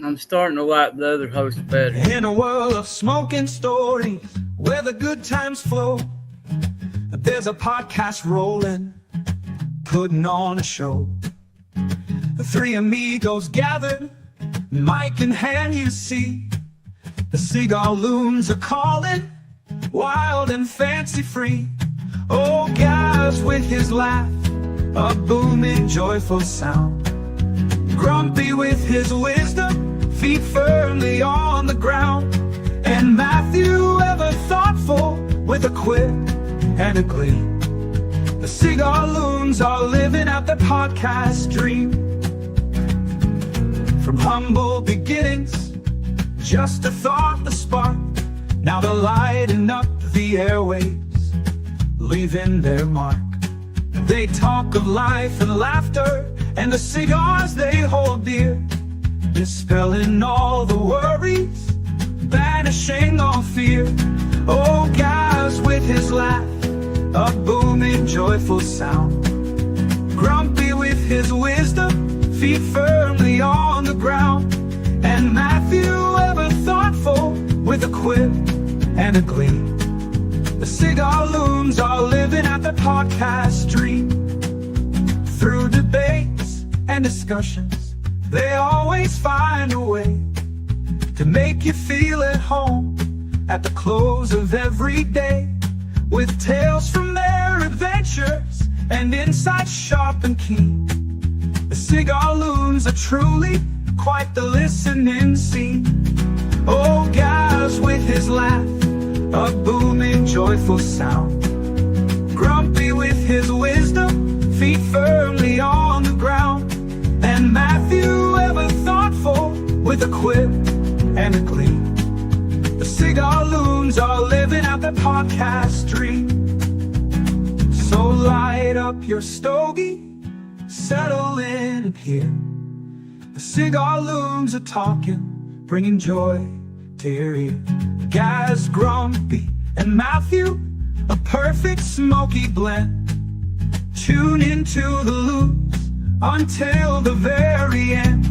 I'm starting to like the other host better. In a world of smoking stories where the good times flow, there's a podcast rolling, putting on a show. The three amigos gathered, mic in hand, you see. The Cigar Loons are calling, wild and fancy free. Oh, guys with his laugh, a booming, joyful sound. Grumpy with his wisdom, feet firmly on the ground. And Matthew, ever thoughtful, with a quip and a glee. The Cigar Loons are living out their podcast dream. From humble beginnings, just a thought, the spark. Now they're lighting up the airwaves, leaving their mark. They talk of life and laughter, and the cigars they hold dear, dispelling all the worries, banishing all fear. Oh, guys with his laugh, a booming, joyful sound. Grumpy with his wisdom, feet firmly on the ground. And Matthew, ever thoughtful, with a quip and a glee. The Cigar Loons are living out the podcast dream. Through debates and discussions, they always find a way to make you feel at home at the close of every day. With tales from their adventures and insights sharp and keen, the Cigar Loons are truly quite the listening scene. Oh, guys with his laugh, a booming, joyful sound. Grumpy with his wisdom, feet firmly on the ground. And Matthew, ever thoughtful, with a quip and a glee. The Cigar Loons are living out their podcast dream. So light up your stogie, settle in and hear. The Cigar Loons are talking, bringing joy to your ear. Guys Grumpy and Matthew, a perfect smoky blend. Tune into the Loons until the very end.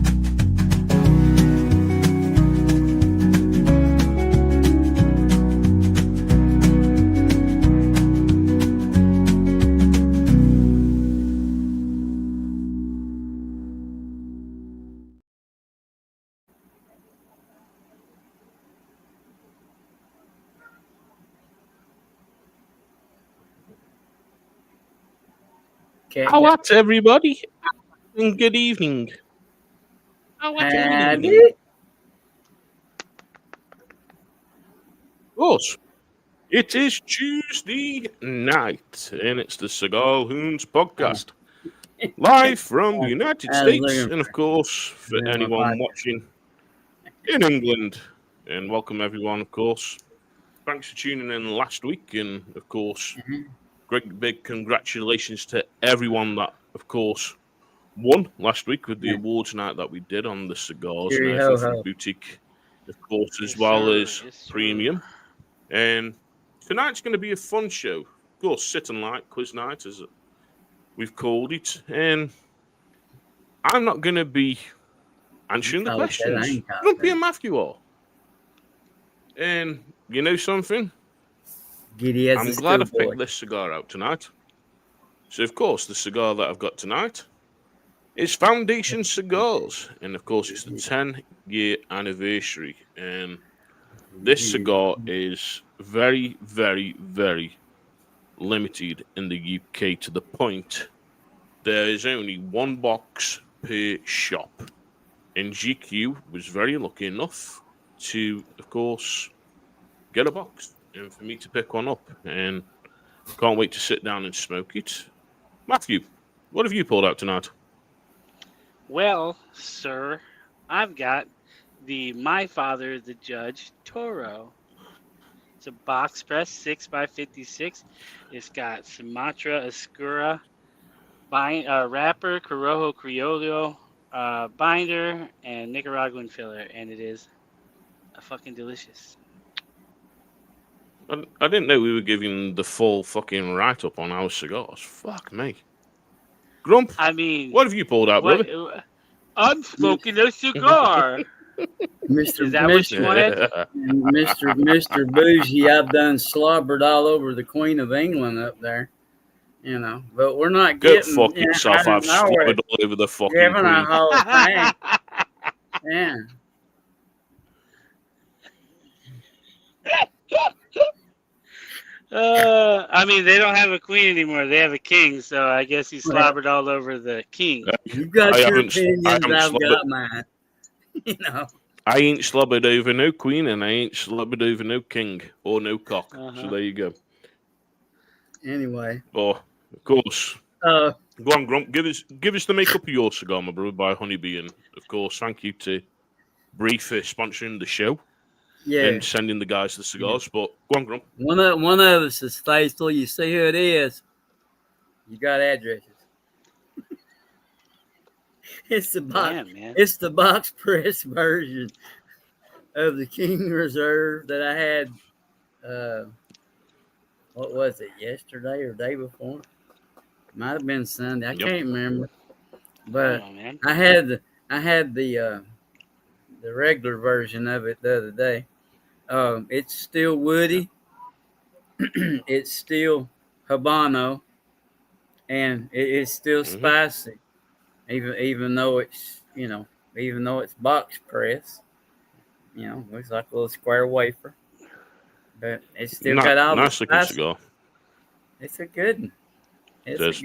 How at everybody, and good evening. How at everybody? Of course, it is Tuesday night, and it's the Cigar Loons Podcast, live from the United States, and of course, for anyone watching in England. And welcome everyone, of course. Thanks for tuning in last week, and of course, great big congratulations to everyone that, of course, won last week with the awards night that we did on the Cigars Boutique, of course, as well as Premium. And tonight's going to be a fun show. Of course, Sit and Light Quiz Night, as we've called it. And I'm not going to be answering the questions. Grumpy and Matthew are. And you know something? I'm glad I've picked this cigar out tonight. So, of course, the cigar that I've got tonight is Foundation Cigars. And, of course, it's the 10-year anniversary. And this cigar is very, very, very limited in the UK to the point there is only one box per shop. And GQ was very lucky enough to, of course, get a box. And for me to pick one up, and can't wait to sit down and smoke it. Matthew, what have you pulled out tonight? Well, sir, I've got the My Father the Judge Toro. It's a box press 6x56. It's got Sumatra Oscura wrapper, Corojo Criollo binder, and Nicaraguan filler, and it is a fucking delicious. I didn't know we were giving the full fucking write-up on our cigars. Fuck me. Grump, I mean, what have you pulled out, brother? I'm smoking a cigar. Mr. Is that what you wanted? Mr. Bougie, I've done slobbered all over the Queen of England up there. But we're not Go getting. fuck yourself. I've slobbered all over the fucking giving a Queen. whole thing. Yeah. I mean, they don't have a queen anymore. They have a king, so I guess he slobbered all over the king. You got your opinions, I've got mine. I ain't slobbered over no queen, and I ain't slobbered over no king or no cock. So there you go. Anyway. Oh, of course. Go on, Grump. Give us the makeup of your cigar, my brother, by Honeybee, and of course, thank you to Bree for sponsoring the show. Yeah. And sending the guys the cigars. But go on, Grump. One of us is faithful. You see who it is. You got addresses. It's the box. Man. It's the box press version of the King Reserve that I had. What was it? Yesterday or day before? Might have been Sunday. I can't remember. But I had the regular version of it the other day. It's still woody. It's still Habano, and it's still spicy, even though it's box press. Looks like a little square wafer, but it's still got all the spice. Cigar. It's a good one. It's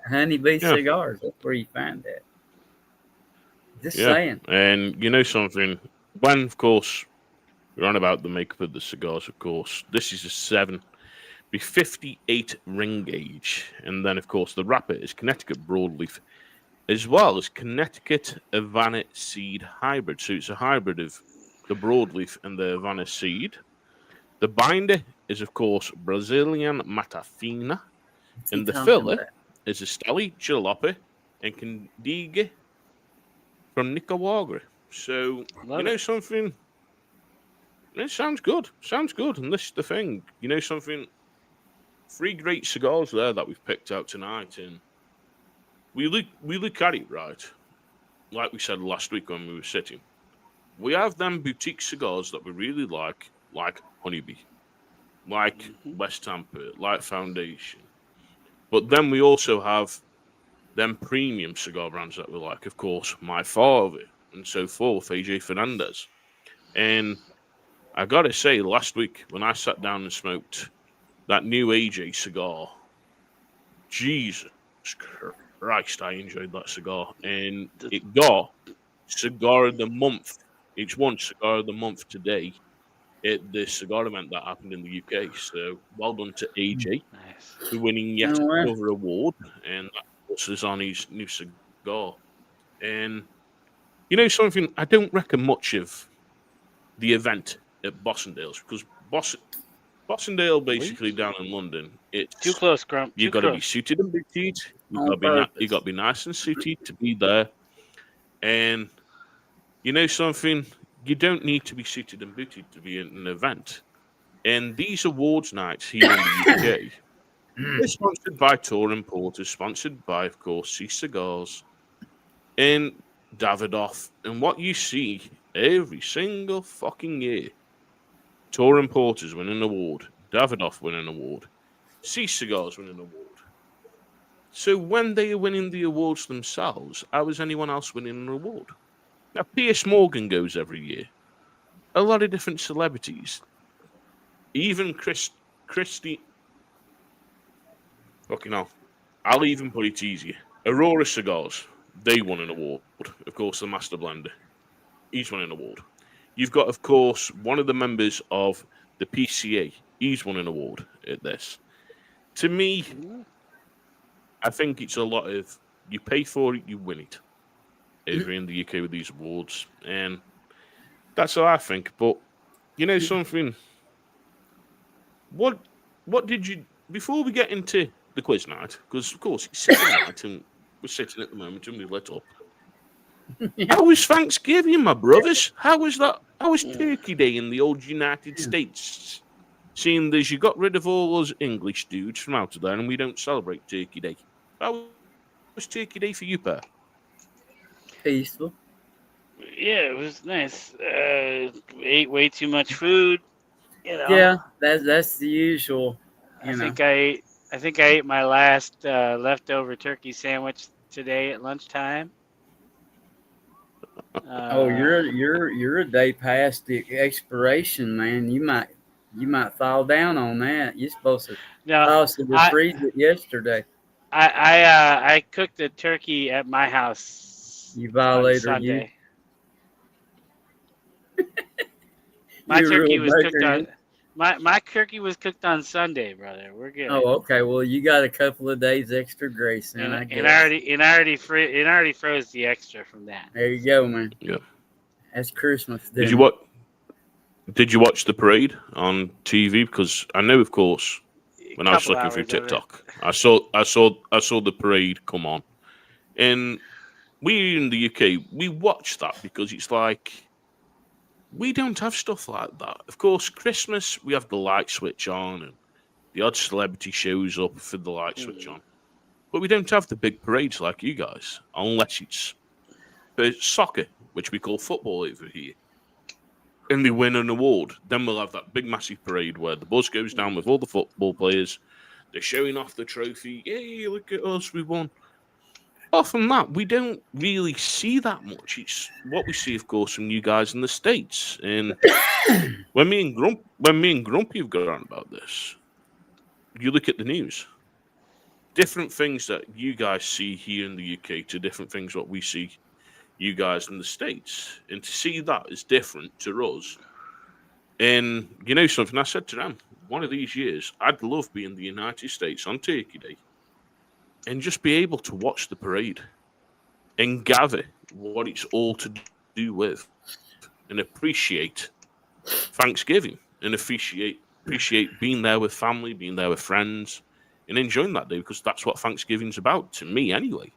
Honeybee cigars. That's where you find that. Just saying. And you know something? When, of course, we're on about the makeup of the cigars, of course, this is a 7B58 ring gauge. And then, of course, the wrapper is Connecticut broadleaf, as well as Connecticut Havana seed hybrid. So it's a hybrid of the broadleaf and the Havana seed. The binder is, of course, Brazilian Matafina. And the filler is a Steli Jalapa and Candiga from Nicaragua. So, something? It sounds good. And this is the thing. Something? 3 great cigars there that we've picked out tonight. And we look at it, right? Like we said last week when we were sitting. We have them boutique cigars that we really like Honeybee, like West Tampa, like Foundation. But then we also have them premium cigar brands that we like, of course, My Father, and so forth, AJ Fernandez. And I got to say, last week, when I sat down and smoked that new AJ cigar, Jesus Christ, I enjoyed that cigar. And it got Cigar of the Month. It's won Cigar of the Month today at the cigar event that happened in the UK. So well done to AJ for winning yet another award. And that is on his new cigar. And something, I don't reckon much of the event at Bossendale's, because Bossendale basically down in London, it's too close, Grump. You've got to be suited and booted. You've got to be nice and suited to be there. And something, you don't need to be suited and booted to be in an event. And these awards nights here in the UK, they're sponsored by Tour Importers, sponsored by, of course, C Cigars and Davidoff. And what you see every single fucking year, Tour Importers win an award, Davidoff win an award, C Cigars win an award. So when they are winning the awards themselves, how is anyone else winning an award? Now, Piers Morgan goes every year. A lot of different celebrities. Even Christy... Fucking hell. I'll even put it easier. Aurora Cigars, they won an award. Of course, the Master Blender. He's won an award. You've got, of course, one of the members of the PCA. He's won an award at this. To me, I think it's a lot of you pay for it, you win it. Over in the UK with these awards. And that's how I think. But, something... What did you... Before we get into the quiz night, because, of course, it's sitting night, and we're sitting at the moment, and we've lit up. How was Thanksgiving, my brothers? How was that? How was Turkey Day in the old United States? Seeing as you got rid of all those English dudes from out of there, and we don't celebrate Turkey Day. How was Turkey Day for you, Per? Peaceful. Yeah, it was nice. Ate way too much food. Yeah, that's the usual. I think I ate my last leftover turkey sandwich today at lunchtime. Oh, you're a day past the expiration, man. You might fall down on that. You're supposed to possibly freeze it yesterday. I cooked a turkey at my house. You violator, Sunday. You. My turkey was cooked on. My turkey was cooked on Sunday, brother. We're good. Oh, okay. Well, you got a couple of days extra grace, then. I guess. It already froze the extra from that. There you go, man. Yeah. That's Christmas. Did you watch the parade on TV? Because I know, of course, when I was looking through TikTok, I saw the parade come on, and we in the UK we watch that because it's like. We don't have stuff like that. Of course, Christmas, we have the light switch on, and the odd celebrity shows up for the light switch on. But we don't have the big parades like you guys, unless it's soccer, which we call football over here. And they win an award. Then we'll have that big, massive parade where the bus goes down with all the football players. They're showing off the trophy. Hey, look at us, we won. Apart from that, we don't really see that much. It's what we see, of course, from you guys in the States. And when me and Grumpy have gone on about this, you look at the news. Different things that you guys see here in the UK to different things what we see you guys in the States. And to see that is different to us. And you know something, I said to them, one of these years, I'd love being in the United States on Turkey Day. And just be able to watch the parade and gather what it's all to do with and appreciate Thanksgiving and appreciate being there with family, being there with friends and enjoying that day because that's what Thanksgiving's about to me anyway.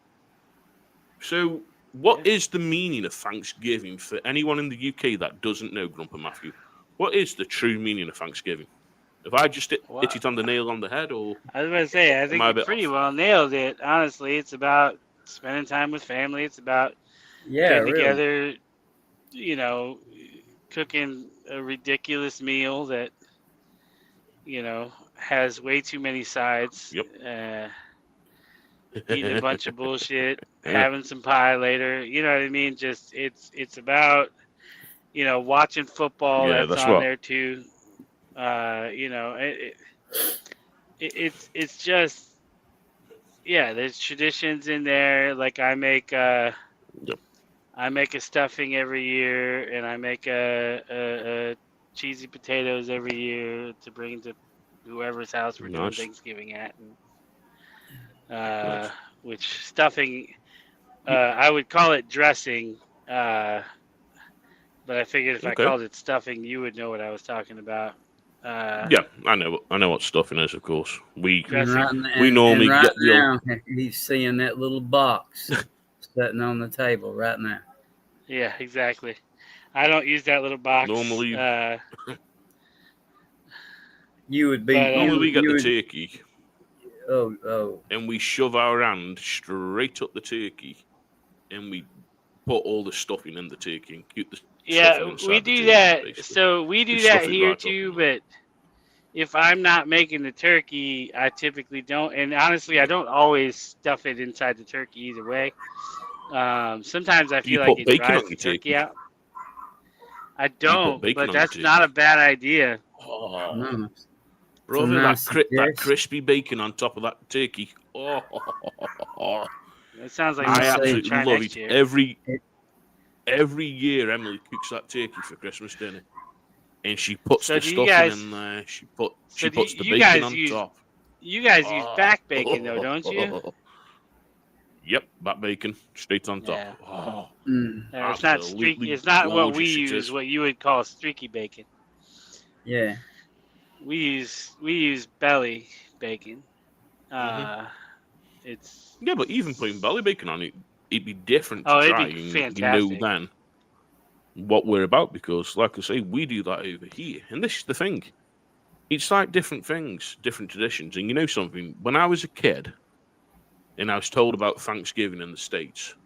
So what is the meaning of Thanksgiving for anyone in the UK that doesn't know, Grumper Matthew? What is the true meaning of Thanksgiving? Have I just hit it on the nail on the head, or I was going to say, I think you pretty well nailed it. Honestly, it's about spending time with family. It's about getting together, cooking a ridiculous meal that, has way too many sides. Yep. Eating a bunch of bullshit, having some pie later. You know what I mean? Just it's about, watching football. Yeah, that's on there too. It's just there's traditions in there. Like I make a stuffing every year, and I make a cheesy potatoes every year to bring to whoever's house we're doing Thanksgiving at. And, which stuffing, I would call it dressing, but I figured if I called it stuffing, you would know what I was talking about. Yeah, I know what stuffing is. Of course, we we normally right get now. He's seeing that little box sitting on the table right now. Yeah, exactly. I don't use that little box. Normally, you would be. Normally, we get the turkey. Oh. And we shove our hand straight up the turkey, and we put all the stuffing in the turkey and keep the. Yeah, we do that. Basically. So we do that here too, but if I'm not making the turkey, I typically don't. And honestly, I don't always stuff it inside the turkey either way. Sometimes I feel like it dries the turkey out. I don't, but that's not a bad idea. Oh, no. Brother, that crispy bacon on top of that turkey. Oh, that sounds like I absolutely love it. Every year, Emily cooks that turkey for Christmas dinner, and she puts the stuffing in there. She puts the bacon on top. You guys use back bacon, though, don't you? Yep, back bacon straight on top. Yeah. Oh, it's not streaky. It's not what we use. What you would call streaky bacon. Yeah. We use belly bacon. It's but even putting belly bacon on it. It'd be different to try, it'd be fantastic. You know then what we're about because, like I say, we do that over here. And this is the thing. It's like different things, different traditions. And you know something? When I was a kid and I was told about Thanksgiving in the States,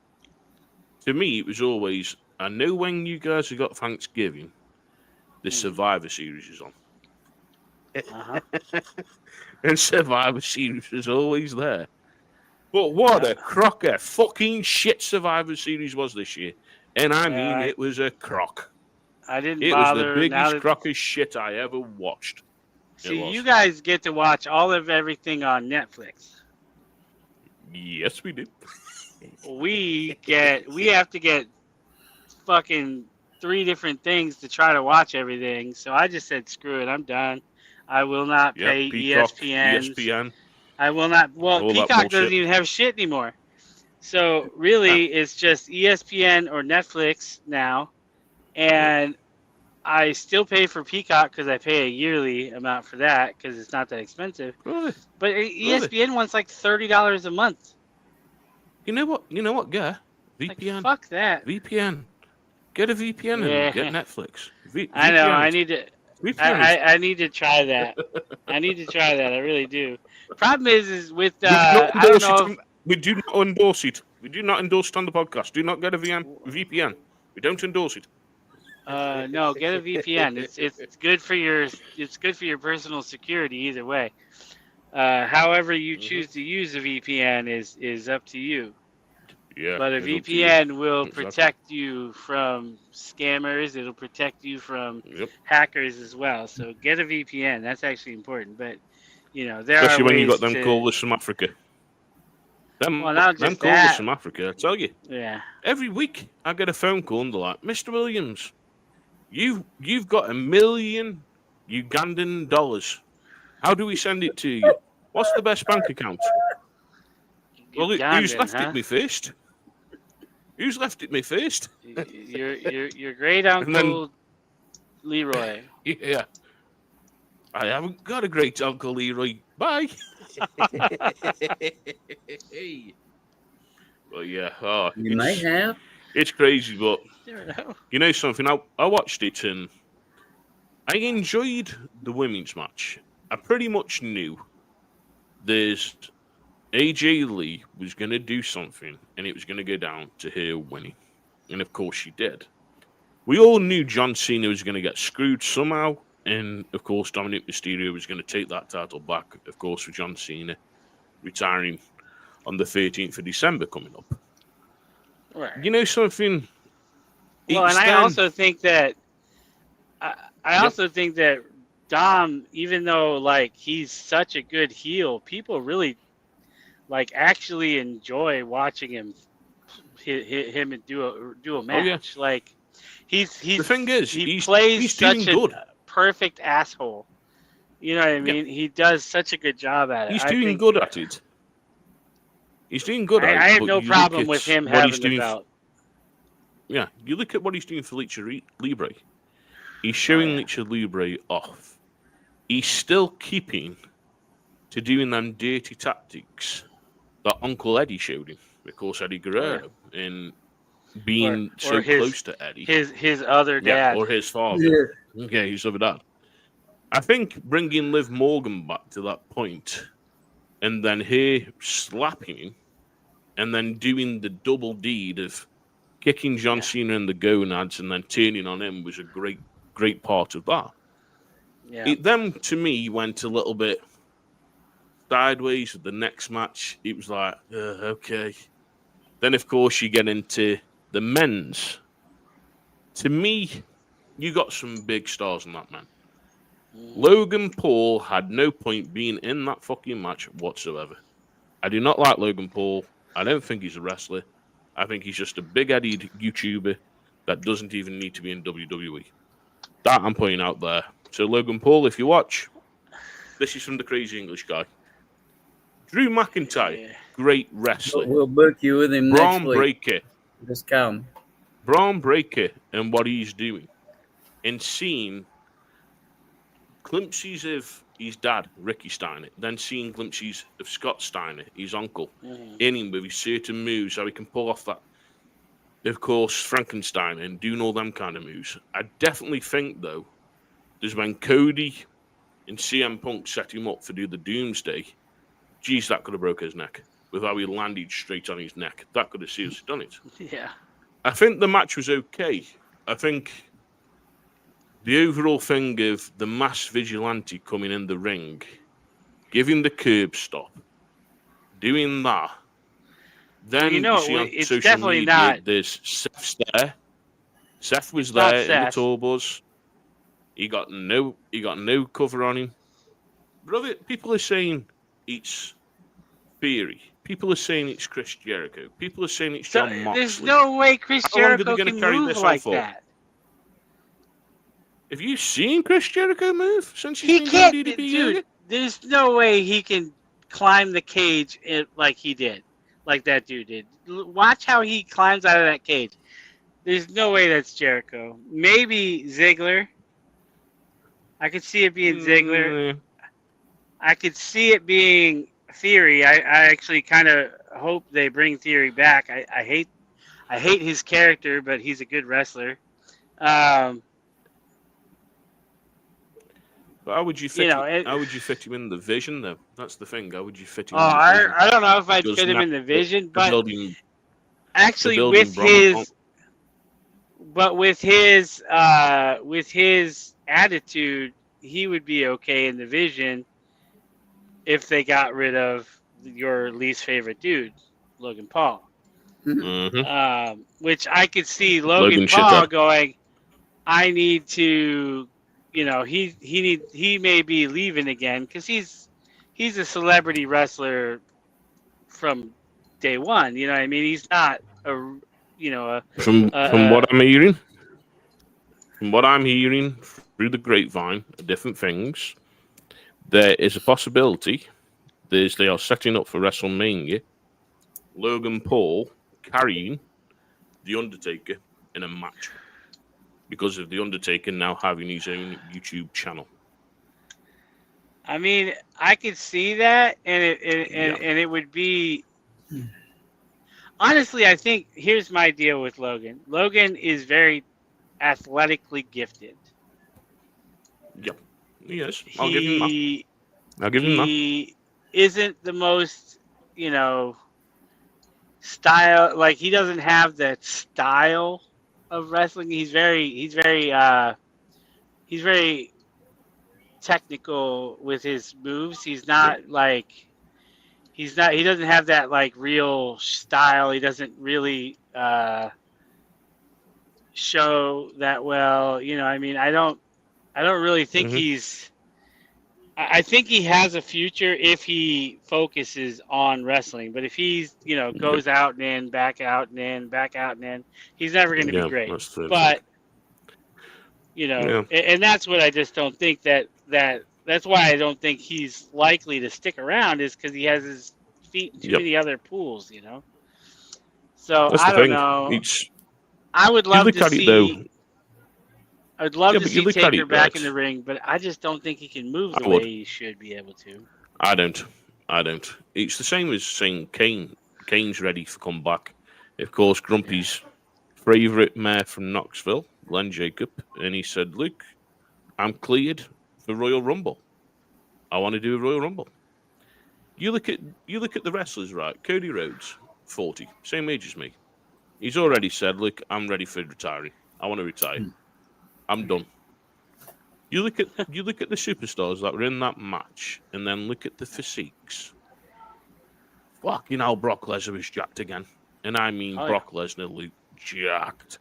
to me, it was always I know when you guys have got Thanksgiving, the Survivor Series is on. And Survivor Series is always there. But what a crocker fucking shit Survivor Series was this year. And I mean, it was a crock. I didn't It bother. was the biggest crock of shit I ever watched. See, you guys get to watch all of everything on Netflix. Yes, we do. We have to get fucking 3 different things to try to watch everything. So I just said, screw it, I'm done. I will not pay Peacock, ESPN. I will not. Well, Peacock doesn't even have shit anymore. So really, it's just ESPN or Netflix now. And I still pay for Peacock because I pay a yearly amount for that because it's not that expensive. Really? But ESPN wants like $30 a month. You know what, guy? VPN. Like, fuck that. VPN. Get a VPN and get Netflix. I know. I need to. I need to try that. I need to try that. I really do. Problem is with I don't know. We do not endorse it. We do not endorse it on the podcast. Do not get a VPN. We don't endorse it. No, get a VPN. It's good for your personal security either way. However you choose to use a VPN is up to you. Yeah. But a VPN will protect you from scammers. It'll protect you from hackers as well. So get a VPN. That's actually important. But especially when you got them callers from Africa. Them callers from Africa, I tell you. Yeah. Every week I get a phone call and they're like, Mr. Williams, you've got $1 million Ugandan dollars. How do we send it to you? What's the best bank account? Well, who's left it me first? Who's left it me first? Your great uncle Leroy. Yeah. I haven't got a great uncle Leroy. Bye. Well, yeah. You might have. It's crazy, but you know something? I watched it and I enjoyed the women's match. I pretty much knew there's AJ Lee was going to do something and it was going to go down to her winning. And of course she did. We all knew John Cena was going to get screwed somehow. And of course Dominic Mysterio was going to take that title back, of course, for John Cena retiring on the 13th of December coming up. Right. You know something? Well, and I also think that also think that Dom, even though like he's such a good heel, people really like actually enjoy watching him do a match. Oh, yeah. Like he's the thing is he plays he's such doing good. A perfect asshole. You know what I mean? Yeah. He does such a good job at it. He's doing good at it. He's doing good at it. I have no problem with him having the belt. Yeah, you look at what he's doing for Lucha Libre. He's showing Lucha Libre off. He's still keeping to doing them dirty tactics that Uncle Eddie showed him. Of course, Eddie Guerrero, in being so close to Eddie. His other dad. Yeah, or his father. Yeah. Okay, his other dad. I think bringing Liv Morgan back to that point, and then her slapping him, and then doing the double deed of kicking John Cena in the gonads and then turning on him was a great part of that. Yeah. It then, to me, went a little bit sideways with the next match. It was like, okay. Then, of course, you get into the men's. To me, you got some big stars in that, man. Logan Paul had no point being in that fucking match whatsoever. I do not like Logan Paul. I don't think he's a wrestler. I think he's just a big-headed YouTuber that doesn't even need to be in WWE. That I'm putting out there. So, Logan Paul, if you watch, this is from the Crazy English Guy. Drew McIntyre, great wrestler. We'll book you with him Braun next week. Breaker. Just come. Braun Breaker and what he's doing. And seeing glimpses of his dad, Ricky Steiner, then seeing glimpses of Scott Steiner, his uncle, in him with his certain moves, how he can pull off that, of course, Frankenstein and doing all them kind of moves. I definitely think, though, there's when Cody and CM Punk set him up to do the Doomsday, geez, that could have broke his neck. With how he landed straight on his neck. That could have seriously done it. Yeah. I think the match was okay. I think the overall thing of the mass vigilante coming in the ring, giving the curb stop, doing that. Then you see on it's social definitely media, not. there's Seth's there. Seth was there in the tour bus. He got no cover on him. Brother, people are saying it's Theory. People are saying it's Chris Jericho. People are saying it's John Moxley. There's no way Chris Jericho can move like that. Have you seen Chris Jericho move since he can't? Dude, there's no way he can climb the cage like he did, like that dude did. Watch how he climbs out of that cage. There's no way that's Jericho. Maybe Ziggler. I could see it being Ziggler. I could see it being Theory. I actually kind of hope they bring Theory back. I hate his character, but he's a good wrestler. But how would you fit? How would you fit him in the vision, though? That's the thing. How would you fit him? in the vision? I don't know if I'd fit him in the vision, but actually with his attitude, he would be okay in the vision if they got rid of your least favorite dude, Logan Paul. Mm-hmm. Which I could see Logan Paul going, I need to, he may be leaving again because he's a celebrity wrestler from day one. You know what I mean? He's not from what I'm hearing through the grapevine, different things. There is a possibility they are setting up for WrestleMania Logan Paul carrying The Undertaker in a match because of The Undertaker now having his own YouTube channel. I mean, I could see that, and it would be... Honestly, I think here's my deal with Logan. Logan is very athletically gifted. Yep. Yes, I'll give him that. He isn't the most, style. Like, he doesn't have that style of wrestling. He's very technical with his moves. He doesn't have that like real style. He doesn't really show that well. I mean, I don't really think I think he has a future if he focuses on wrestling. But if he's, goes out and in, back out and in, back out and in, he's never going to be great. But, and that's what I just don't think that's why I don't think he's likely to stick around is because he has his feet in too many other pools, So that's I don't know. I would love to see... I'd love to see Taker back in the ring, but I just don't think he can move the way he should be able to. I don't. It's the same as saying Kane. Kane's ready to come back. Of course, Grumpy's favourite mayor from Knoxville, Glenn Jacob, and he said, "Look, I'm cleared for Royal Rumble. I want to do a Royal Rumble." You look at the wrestlers, right? Cody Rhodes, 40, same age as me. He's already said, "Look, I'm ready for retiring. I want to retire. I'm done." You look at the superstars that were in that match, and then look at the physiques. Fucking hell, Brock Lesnar was jacked again, and I mean Brock Lesnar looked jacked.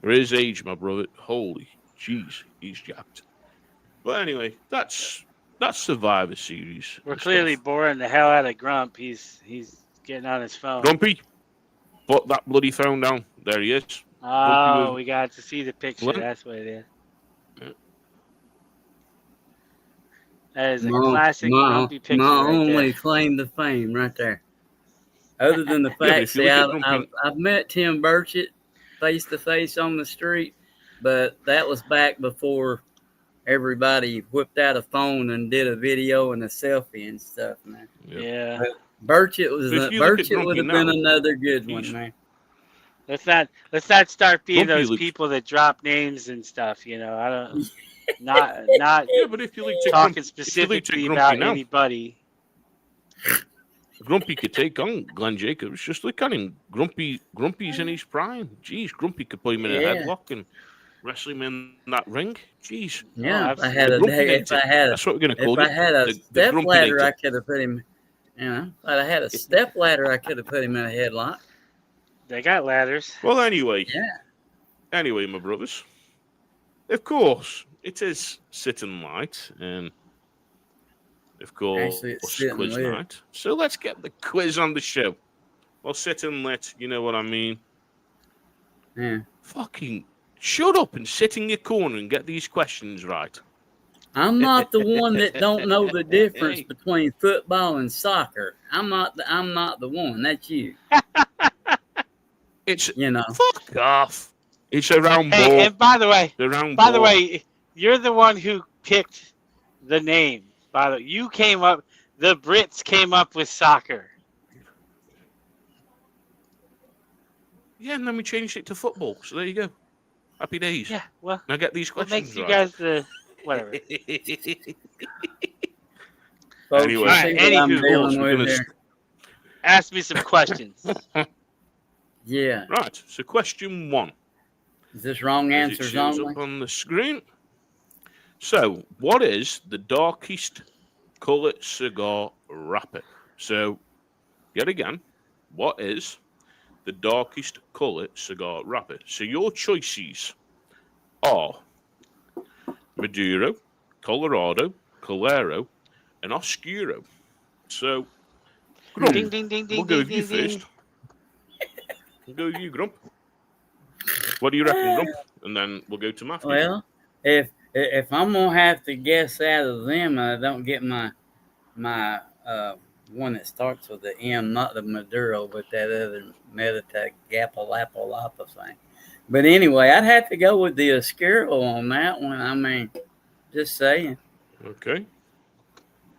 For his age, my brother, holy jeez, he's jacked. But anyway, that's Survivor Series. We're clearly boring the hell out of Grump. He's getting on his phone. Grumpy, put that bloody phone down. There he is. Oh, we got to see the picture. What? That's what it is. Yeah. That is a classic Grumpy picture. My only claim to fame right there. Other than the fact that I've met Tim Burchett face to face on the street, but that was back before everybody whipped out a phone and did a video and a selfie and stuff, man. Yeah. But Burchett would have been another good one, man. Let's not start being those people that drop names and stuff. I don't not. Yeah, but if you talking specifically about anybody. Grumpy could take on Glenn Jacobs. Just look at him. Grumpy's in his prime. Jeez, Grumpy could put him in a headlock and wrestle him in that ring. Jeez. Yeah, if I had that's what we're going to call it. If I had a step ladder, I could have put him. You know, if I had a step ladder, I could have put him in a headlock. They got ladders. Well, anyway. Yeah. Anyway, my brothers. Of course, it is sitting light, and of course, quiz night. So let's get the quiz on the show. Well, sitting lit, you know what I mean? Yeah. Fucking shut up and sit in your corner and get these questions right. I'm not the one that don't know the difference between football and soccer. I'm not the one. That's you. It's fuck off. It's a round ball. And by the way, you're the one who picked the name. The Brits came up with soccer. Yeah, and then we changed it to football. So there you go. Happy days. Yeah, well. Now get these questions makes you guys the whatever. Anyway, ask me some questions. Yeah. Right. So question 1. Is this wrong answers only? Up on the screen. So, what is the darkest colour cigar wrapper? So, yet again, what is the darkest colour cigar wrapper? So, your choices are Maduro, Colorado, Calero, and Oscuro. So, Grump, ding, ding, ding, we'll go with you first. We'll go with you, Grump. What do you reckon, Grump? And then we'll go to Matthew. Well, if I'm gonna have to guess out of them, I don't get my one that starts with the M, not the Maduro, but that other Metagapalapalapa thing. But anyway, I'd have to go with the Oscuro on that one. I mean, just saying. Okay.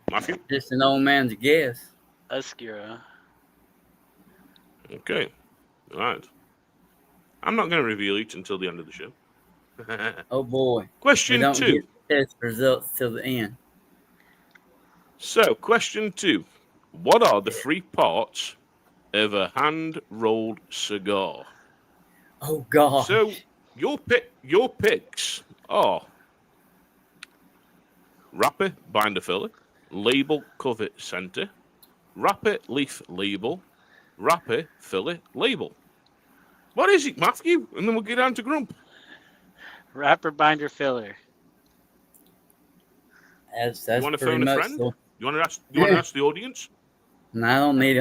Matthew? Just an old man's guess. Oscuro. Okay. All right. I'm not going to reveal it until the end of the show. Oh, boy. Question 2. Get test results till the end. So, question 2. What are the 3 parts of a hand-rolled cigar? Oh, God. So, your picks are wrapper, binder, filler, label, cover, center, wrapper, leaf, label, wrapper, filler, label. What is it, Matthew? And then we'll get on to Grump. Wrapper, binder, filler. That's you want to phone a friend? So. You want to ask the audience? No, I don't need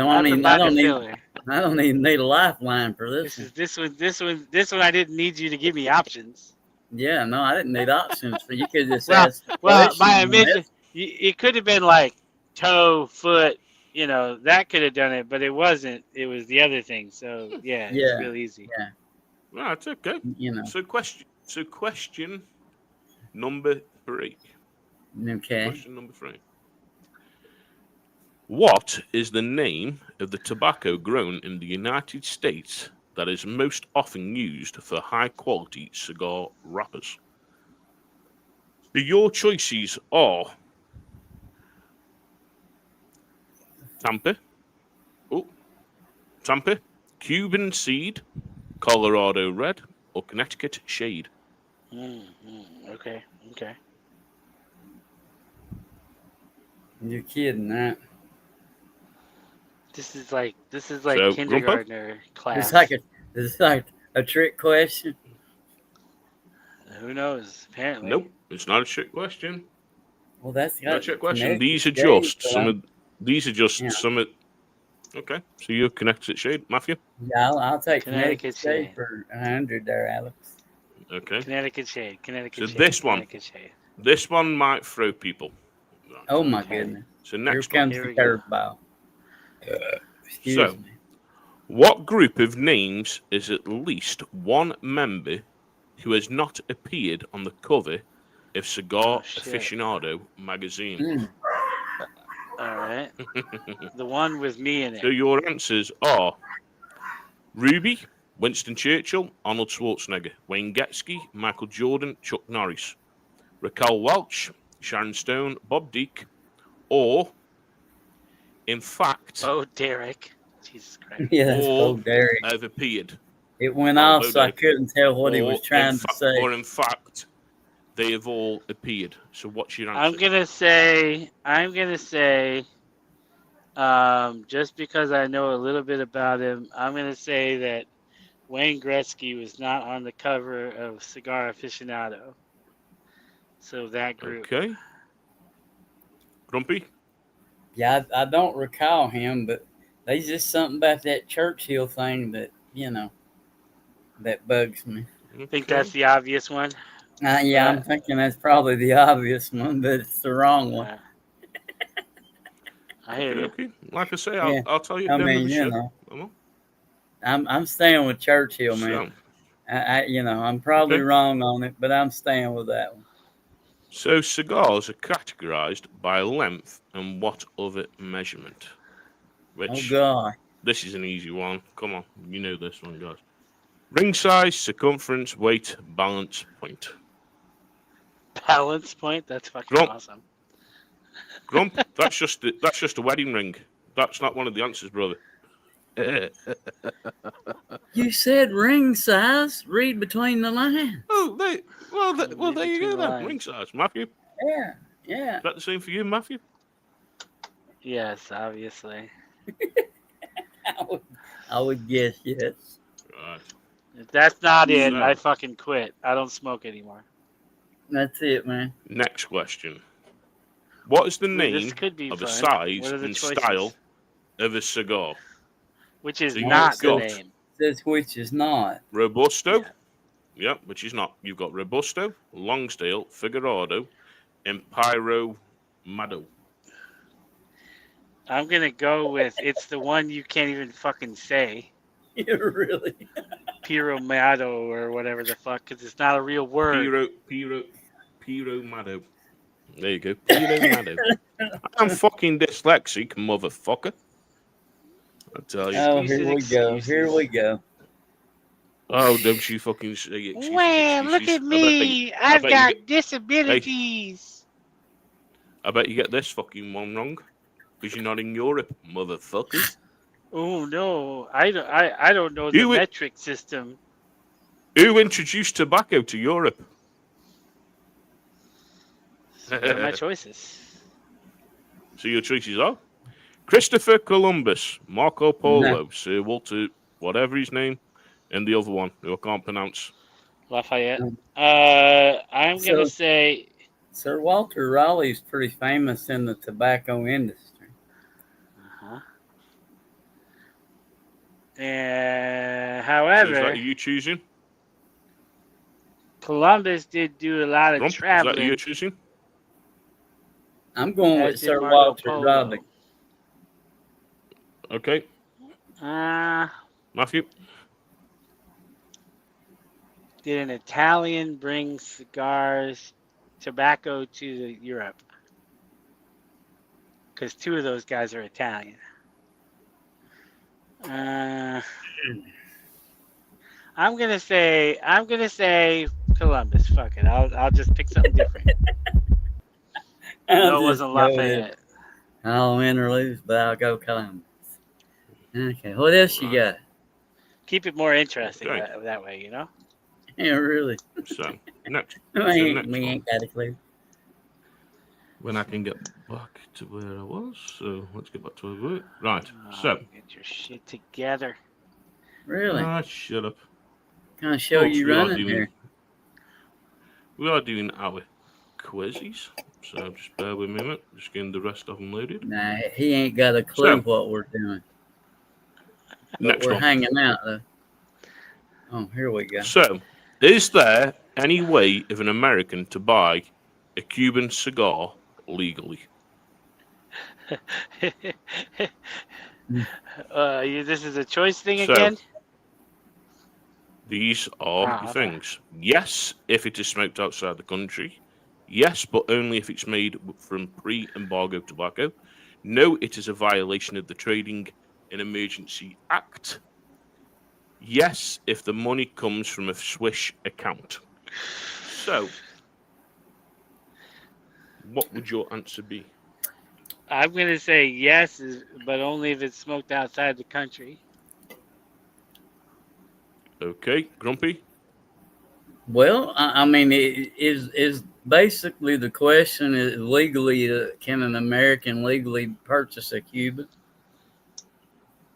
a lifeline for this. This one. I didn't need you to give me options. Yeah, no, I didn't need options for you. Could just ask. Well, my admission, it could have been like toe, foot. You know, that could have done it, but it wasn't. It was the other thing. So yeah, it's real easy. Yeah, well, it's okay. You know. So question number 3. Okay. Question number 3. What is the name of the tobacco grown in the United States that is most often used for high-quality cigar wrappers? Your choices are Tampa, Cuban Seed, Colorado Red, or Connecticut Shade. Okay. You're kidding, right? This is like kindergartner class. It's like a trick question. Who knows? Apparently. Nope, it's not a trick question. Well, that's not a trick question. These are just some of. Okay, so you're Connecticut Shade, Matthew? Yeah, I'll take Connecticut Shade for 100 there, Alex. Okay. Connecticut Shade. This one might throw people. Oh my goodness! So next Here comes the curveball. Excuse me. What group of names is at least one member who has not appeared on the cover of Cigar Aficionado magazine? All right. The one with me in it. So your answers are Ruby, Winston Churchill, Arnold Schwarzenegger, Wayne Gretzky, Michael Jordan, Chuck Norris, Raquel Welch, Sharon Stone, Bob Deak, or in fact, Derek. Jesus Christ. Yes, all Derek. have appeared. It went off, so I couldn't tell what he was trying to say. Or in fact, they have all appeared. So what's your answer? I'm gonna say, just because I know a little bit about him, I'm gonna say that Wayne Gretzky was not on the cover of Cigar Aficionado. So that group. Okay. Grumpy? Yeah, I don't recall him, but there's just something about that Churchill thing that, that bugs me. I think that's the obvious one. Yeah, I'm thinking that's probably the obvious one, but it's the wrong one. I hear you. Okay. Like I say, I'll tell you. I mean, I'm staying with Churchill, man. I'm probably wrong on it, but I'm staying with that one. So cigars are categorized by length and what other measurement? Which, oh God, this is an easy one. Come on, you know this one, guys. Ring size, circumference, weight, balance point. Balance point? That's fucking awesome. Grump, that's just a wedding ring. That's not one of the answers, brother. You said ring size. Read between the lines. Oh, there you go then. Ring size, Matthew. Yeah. Is that the same for you, Matthew? Yes, obviously. I would guess yes. Right. If that's not it, I fucking quit. I don't smoke anymore. That's it, man. Next question. What is the name of the size and style of a cigar? Which is not the name. Says which is not. Robusto. Yeah, which is not. You've got Robusto, Longstale, Figurado, and Pyro Mado. I'm going to go with it's the one you can't even fucking say. Yeah, really? Pyro Mado or whatever the fuck, because it's not a real word. Pyro Mado. There you go. Pyro Mado. I'm fucking dyslexic, motherfucker. I tell you. Oh, here we go. Oh, don't you fucking say it. Wow, look at me. I've got disabilities. I bet you get this fucking one wrong. Because you're not in Europe, motherfuckers. Oh, no. I don't know the metric system. Who introduced tobacco to Europe? What are my choices? So your choices are Christopher Columbus, Marco Polo, Sir Walter, whatever his name, and the other one who I can't pronounce. Lafayette. I'm going to say... Sir Walter Raleigh's pretty famous in the tobacco industry. Uh-huh. However... Is that you choosing? Columbus did do a lot of traveling. Is that you choosing? I'm going with Sir Walter Raleigh. Okay. Matthew? Did an Italian bring tobacco to Europe? Because two of those guys are Italian. I'm gonna say Columbus. Fuck it. I'll just pick something different. No, it wasn't Lafayette. I'll win or lose, but I'll go Columbus. Okay, what else you got? Keep it more interesting that way, Yeah, really. So, next. We ain't got a clue. When I can get back to where I was. So, let's get back to where Right, so. Get your shit together. Really? Shut up. Kind of show you running here. We are doing our quizzes. So, just bear with me a minute. Just getting the rest of them loaded. Nah, he ain't got a clue what we're doing. Next we're one. hanging out, though. Oh, here we go. So, is there any way of an American to buy a Cuban cigar legally? This is a choice thing again? These are the things. Yes, if it is smoked outside the country. Yes, but only if it's made from pre-embargo tobacco. No, it is a violation of the Trading in Emergency Act. Yes, if the money comes from a Swiss account. So, what would your answer be? I'm going to say yes, but only if it's smoked outside the country. Okay, Grumpy? Well, I mean, it is basically the question is legally, can an American legally purchase a Cuban?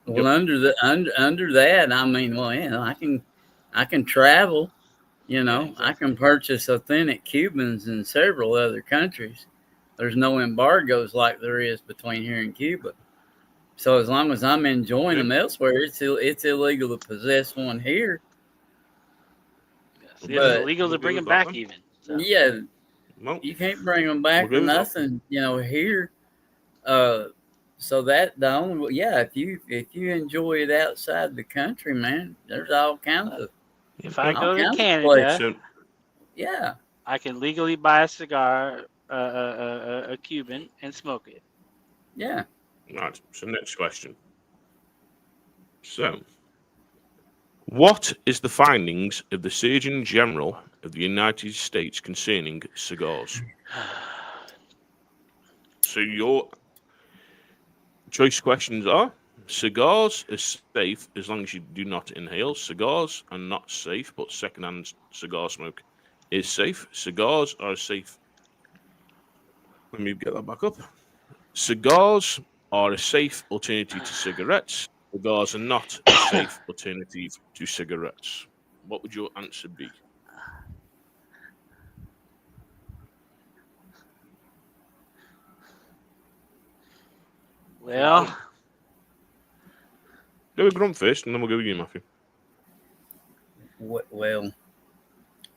Well, Yep. under that, I mean, well, yeah, I can travel. You know, Yeah, exactly. I can purchase authentic Cubans in several other countries. There's no embargoes like there is between here and Cuba. So as long as I'm enjoying them elsewhere, it's illegal to possess one here. Yes, Okay, it's But illegal to we'll go bring with them that back then. even. So. yeah, Well, you can't bring them we'll back go or with that. nothing. You know, here. So that the only if you enjoy it outside the country, man, there's all kinds of If I all go to kinds of places. Canada, So, Yeah, I can legally buy a cigar, a Cuban, and smoke it. yeah. right, so next question. So, what is the findings of the Surgeon General of the United States concerning cigars? So your choice questions are: cigars are safe as long as you do not inhale. Cigars are not safe, but secondhand cigar smoke is safe. Cigars are safe. Let me get that back up. Cigars are a safe alternative to cigarettes. Cigars are not a safe alternative to cigarettes. What would your answer be? Well, Go with Grunt first, and then we'll go with you, Matthew. Well,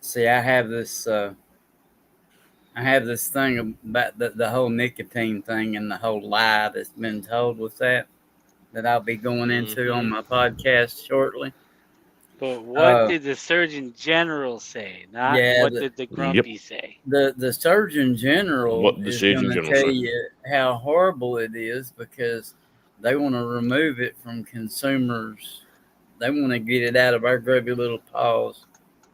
see, I have this thing about the whole nicotine thing and the whole lie that's been told with that I'll be going into on my podcast shortly. but what did the Surgeon General say? Not Yeah, what did the Grumpy say? the Surgeon General What the is Surgeon going to General tell said. you how horrible it is because they want to remove it from consumers. They want to get it out of our grubby little paws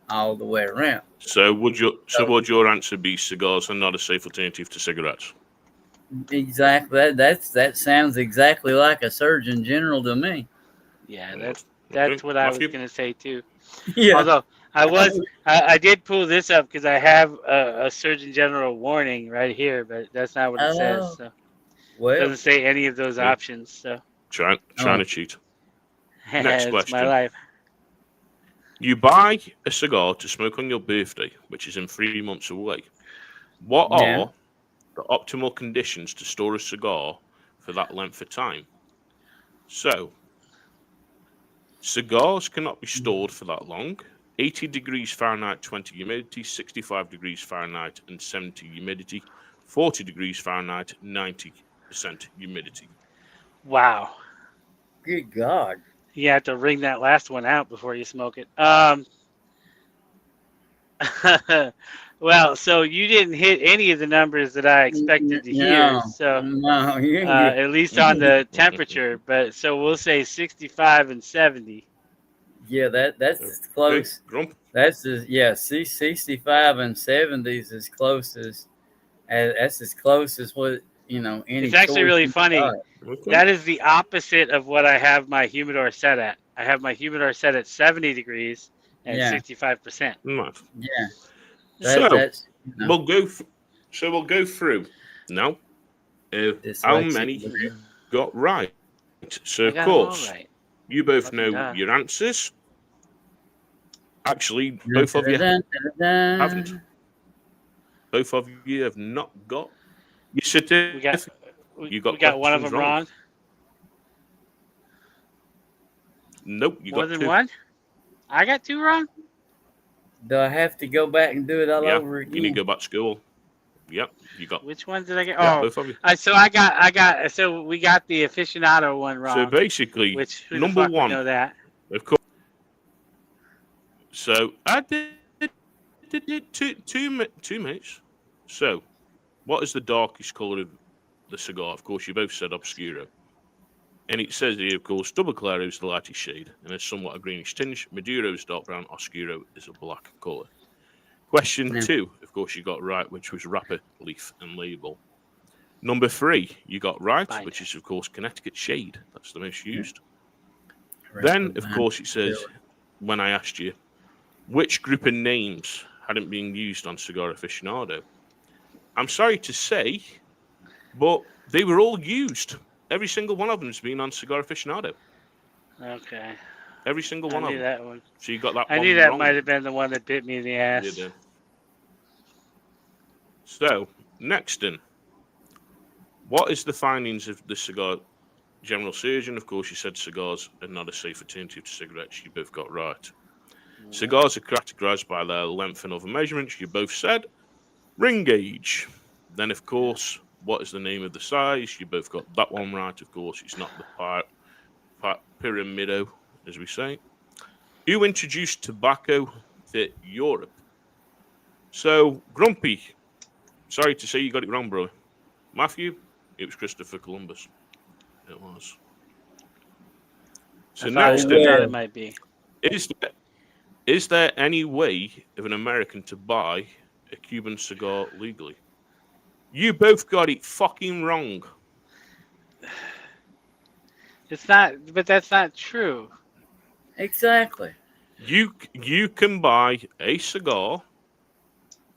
all the way around. So would your answer be cigars are not a safe alternative to cigarettes? Exactly. That sounds exactly like a Surgeon General to me. Yeah, Okay. that's what I was Matthew? going to say too. Yeah. Although I did pull this up because I have a Surgeon General warning right here, but that's not what it says. So. It Well, doesn't say any of those Yeah. options. So Trying to cheat. Next it's question. my life. You buy a cigar to smoke on your birthday, which is in 3 months away. What are the optimal conditions to store a cigar for that length of time? So, cigars cannot be stored for that long. 80 degrees Fahrenheit, 20 humidity, 65 degrees Fahrenheit, and 70 humidity, 40 degrees Fahrenheit, 90% humidity. Wow. Good God. You have to wring that last one out before you smoke it. Well, so you didn't hit any of the numbers that I expected to hear. So no, at least on the temperature, but so we'll say 65 and 70. Yeah, that's as close. Grump. That's 65 and 70 is as close as that's as close as what any. It's actually really funny. Okay. That is the opposite of what I have my humidor set at. I have my humidor set at 70 degrees and 65%. Nice. Yeah. We'll go through now. How many you got right? So of course, you both know your answers. Actually, both of you haven't. Both of you have not got your certificate. We got one of them wrong. Nope, you more got than two. One. I got two wrong. Do I have to go back and do it all over again? You need to go back to school. Yep, you got. Which one did I get? Yeah, both of you. So we got the aficionado one wrong. So basically, number one. Know that. Of course. So I did two minutes. So, what is the darkest colour of the cigar? Of course, you both said Obscuro. And it says here, of course, Double Claro is the lightest shade and has somewhat a greenish tinge. Maduro is dark brown. Oscuro is a black colour. Question 2, of course, you got right, which was wrapper, leaf, and label. Number 3, you got right, Fine. which is, of course, Connecticut Shade. That's the most used. Yeah. Then, of course, it says, when I asked you, which group of names hadn't been used on Cigar Aficionado? I'm sorry to say, but they were all used. Every single one of them has been on Cigar Aficionado. Okay. Every single one I of knew them. that one. So you got that I one knew that wrong. might have been the one that bit me in the ass. You did. So, next in. What is the findings of the cigar general surgeon? Of course, you said cigars are not a safe alternative to cigarettes. You both got right. Cigars are categorized by their length and other measurements. You both said. Ring age. Then, of course, what is the name of the size? You both got that one right. Of course, it's not the pyramido, as we say. Who introduced tobacco to Europe? So, Grumpy, sorry to say you got it wrong, bro. Matthew, it was Christopher Columbus. It was. So next, it might be. Is there any way of an American to buy a Cuban cigar legally? You both got it fucking wrong. It's not, but that's not true. Exactly. You can buy a cigar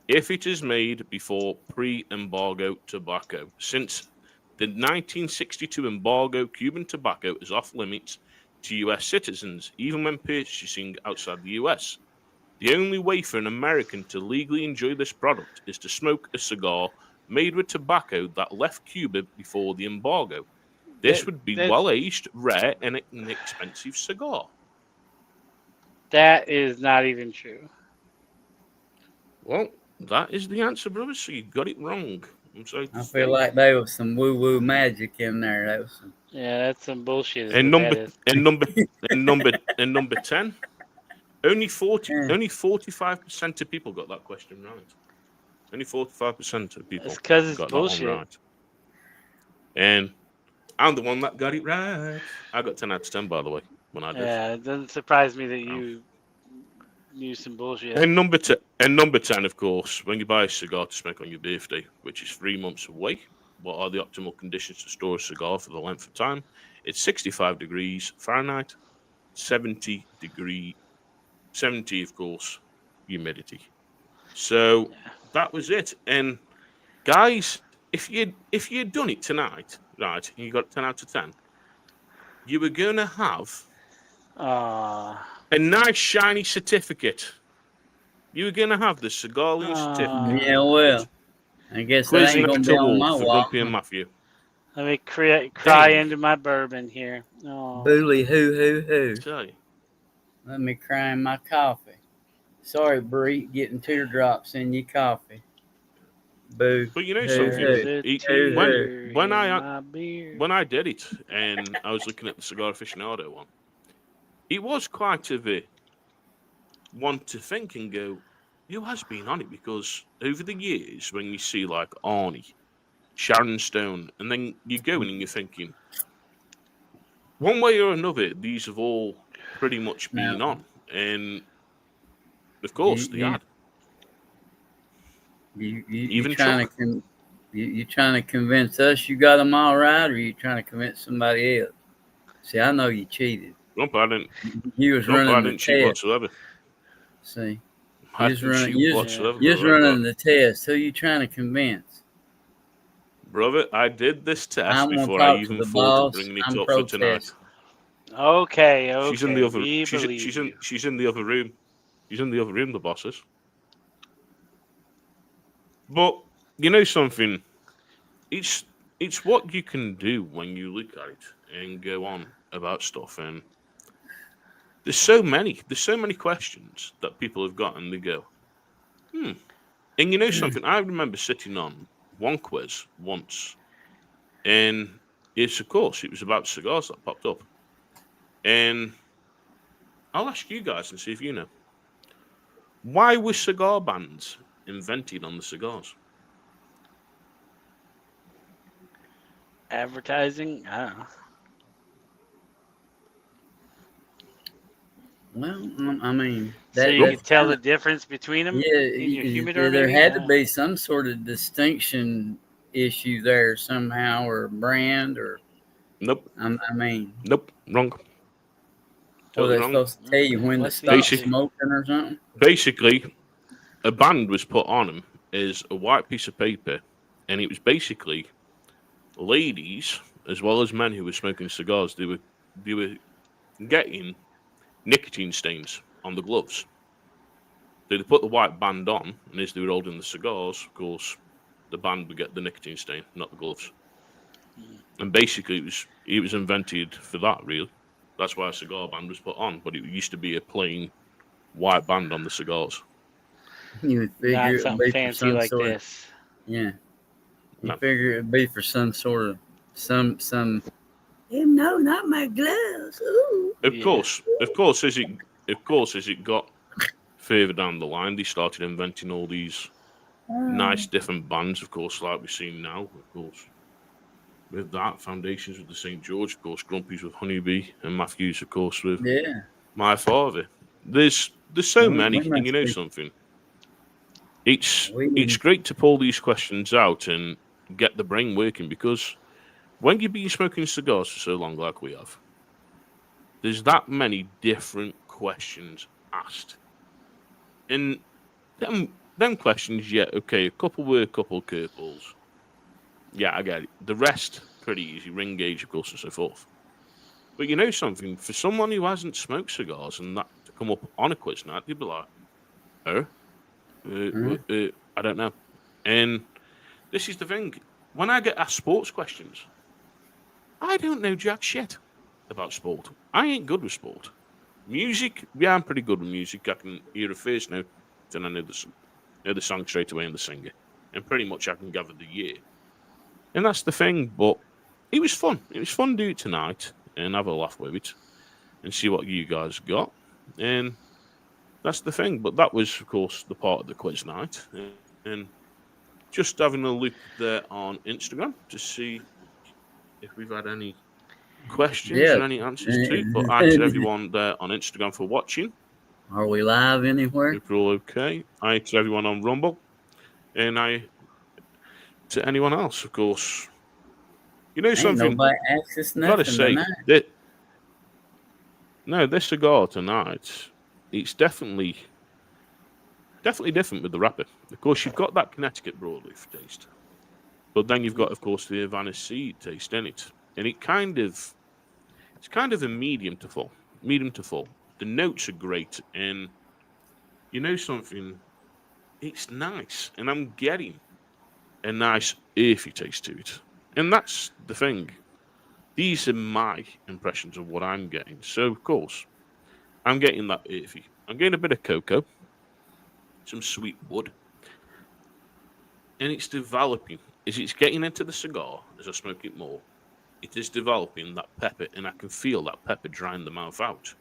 if it is made before pre-embargo tobacco. Since the 1962 embargo, Cuban tobacco is off limits to US citizens, even when purchasing outside the US. The only way for an American to legally enjoy this product is to smoke a cigar made with tobacco that left Cuba before the embargo. This would be well-aged, rare, and an expensive cigar. That is not even true. Well, that is the answer, brother. So you got it wrong. I'm sorry. I feel like there was some woo-woo magic in there. That was some... Yeah, that's some bullshit. And number 10, only 45% of people got that question right. Only 45% of people. It's because it's got bullshit. that one right. And I'm the one that got it right. I got 10 out of 10, by the way, when I did. Yeah, it doesn't surprise me that you knew some bullshit. And number 10, of course, when you buy a cigar to smoke on your birthday, which is 3 months away, what are the optimal conditions to store a cigar for the length of time? It's 65 degrees Fahrenheit, 70, of course, humidity. So that was it. And guys, if you'd done it tonight, right, and you got 10 out of 10, you were going to have a nice shiny certificate. You were going to have the Cigar Loons certificate. Yeah, well, I guess that ain't going to be on my wall. And Matthew. Let me cry into my bourbon here. Oh. Bully hoo. Tell you. Let me cry in my coffee. Sorry, Bree, getting teardrops in your coffee. Boo. But you know something? When I did it and I was looking at the Cigar Aficionado one, it was quite a bit one to think and go, who has been on it? Because over the years, when you see like Arnie, Sharon Stone, and then you go in and you're thinking, one way or another, these have all pretty much been on. And of course, they had. You trying to convince us you got them all right, or you trying to convince somebody else? See, I know you cheated. I didn't. You was running the cheat test. whatsoever. See, I didn't cheat whatsoever. You're running the test. Who you trying to convince? Brother, I did this test before I even thought of bringing it up for tonight. Okay. She's in the other. She's in the other room. She's in the other room. The boss is. But you know something? It's what you can do when you look at it and go on about stuff. And there's so many questions that people have got, and they go, And you know something? I remember sitting on one quiz once, and it's of course it was about cigars that popped up. And I'll ask you guys and see if you know. Why were cigar bands invented on the cigars? Advertising? I don't know. Well, I mean, so you can tell the difference between them. Yeah, there had to be some sort of distinction issue there somehow, or brand, or Nope. I mean, nope, wrong. Totally they're supposed to tell you when to stop smoking or something? Basically, a band was put on them as a white piece of paper, and it was basically ladies as well as men who were smoking cigars. They were getting nicotine stains on the gloves. So they put the white band on, and as they were holding the cigars, of course, the band would get the nicotine stain, not the gloves. And basically, it was invented for that, really. That's why a cigar band was put on, but it used to be a plain white band on the cigars. You would figure not it'd something be fancy for some like sort this. Yeah. You figure it'd be for some sort of some. No, not my gloves. Ooh. Of course, as it got further down the line, they started inventing all these nice different bands. Of course, like we've seen now. Of course, with that, Foundations with the St. George. Of course, Grumpy's with Honeybee, and Matthews, of course, with My Father. There's so many, and you know something. It's great to pull these questions out and get the brain working, because when you've been smoking cigars for so long, like we have, there's that many different questions asked. And them questions, a couple were curveballs. Yeah, I get it. The rest, pretty easy. Ring gauge, of course, and so forth. But you know something? For someone who hasn't smoked cigars and that to come up on a quiz night, they'd be like, I don't know. And this is the thing. When I get asked sports questions, I don't know jack shit about sport. I ain't good with sport. Music, I'm pretty good with music. I can hear a first note, then I know the song straight away and the singer. And pretty much I can gather the year. And that's the thing, but it was fun. It was fun to do it tonight and have a laugh with it and see what you guys got. And that's the thing. But that was, of course, the part of the quiz night. And just having a look there on Instagram to see if we've had any questions or any answers to. But I to everyone there on Instagram for watching. Are we live anywhere? If you're all okay. I to everyone on Rumble. And I to anyone else, of course. You know something? Nobody asks us nothing. Gotta say, this cigar tonight, it's definitely different with the wrapper. Of course, you've got that Connecticut broadleaf taste, but then you've got, of course, the Havana seed taste in it, and it's kind of a medium to full. The notes are great, and you know something? It's nice, and I'm getting a nice earthy taste to it. And that's the thing. These are my impressions of what I'm getting. So, of course, I'm getting that earthy. I'm getting a bit of cocoa, some sweet wood. And it's developing. As it's getting into the cigar, as I smoke it more, it is developing that pepper, and I can feel that pepper drying the mouth out.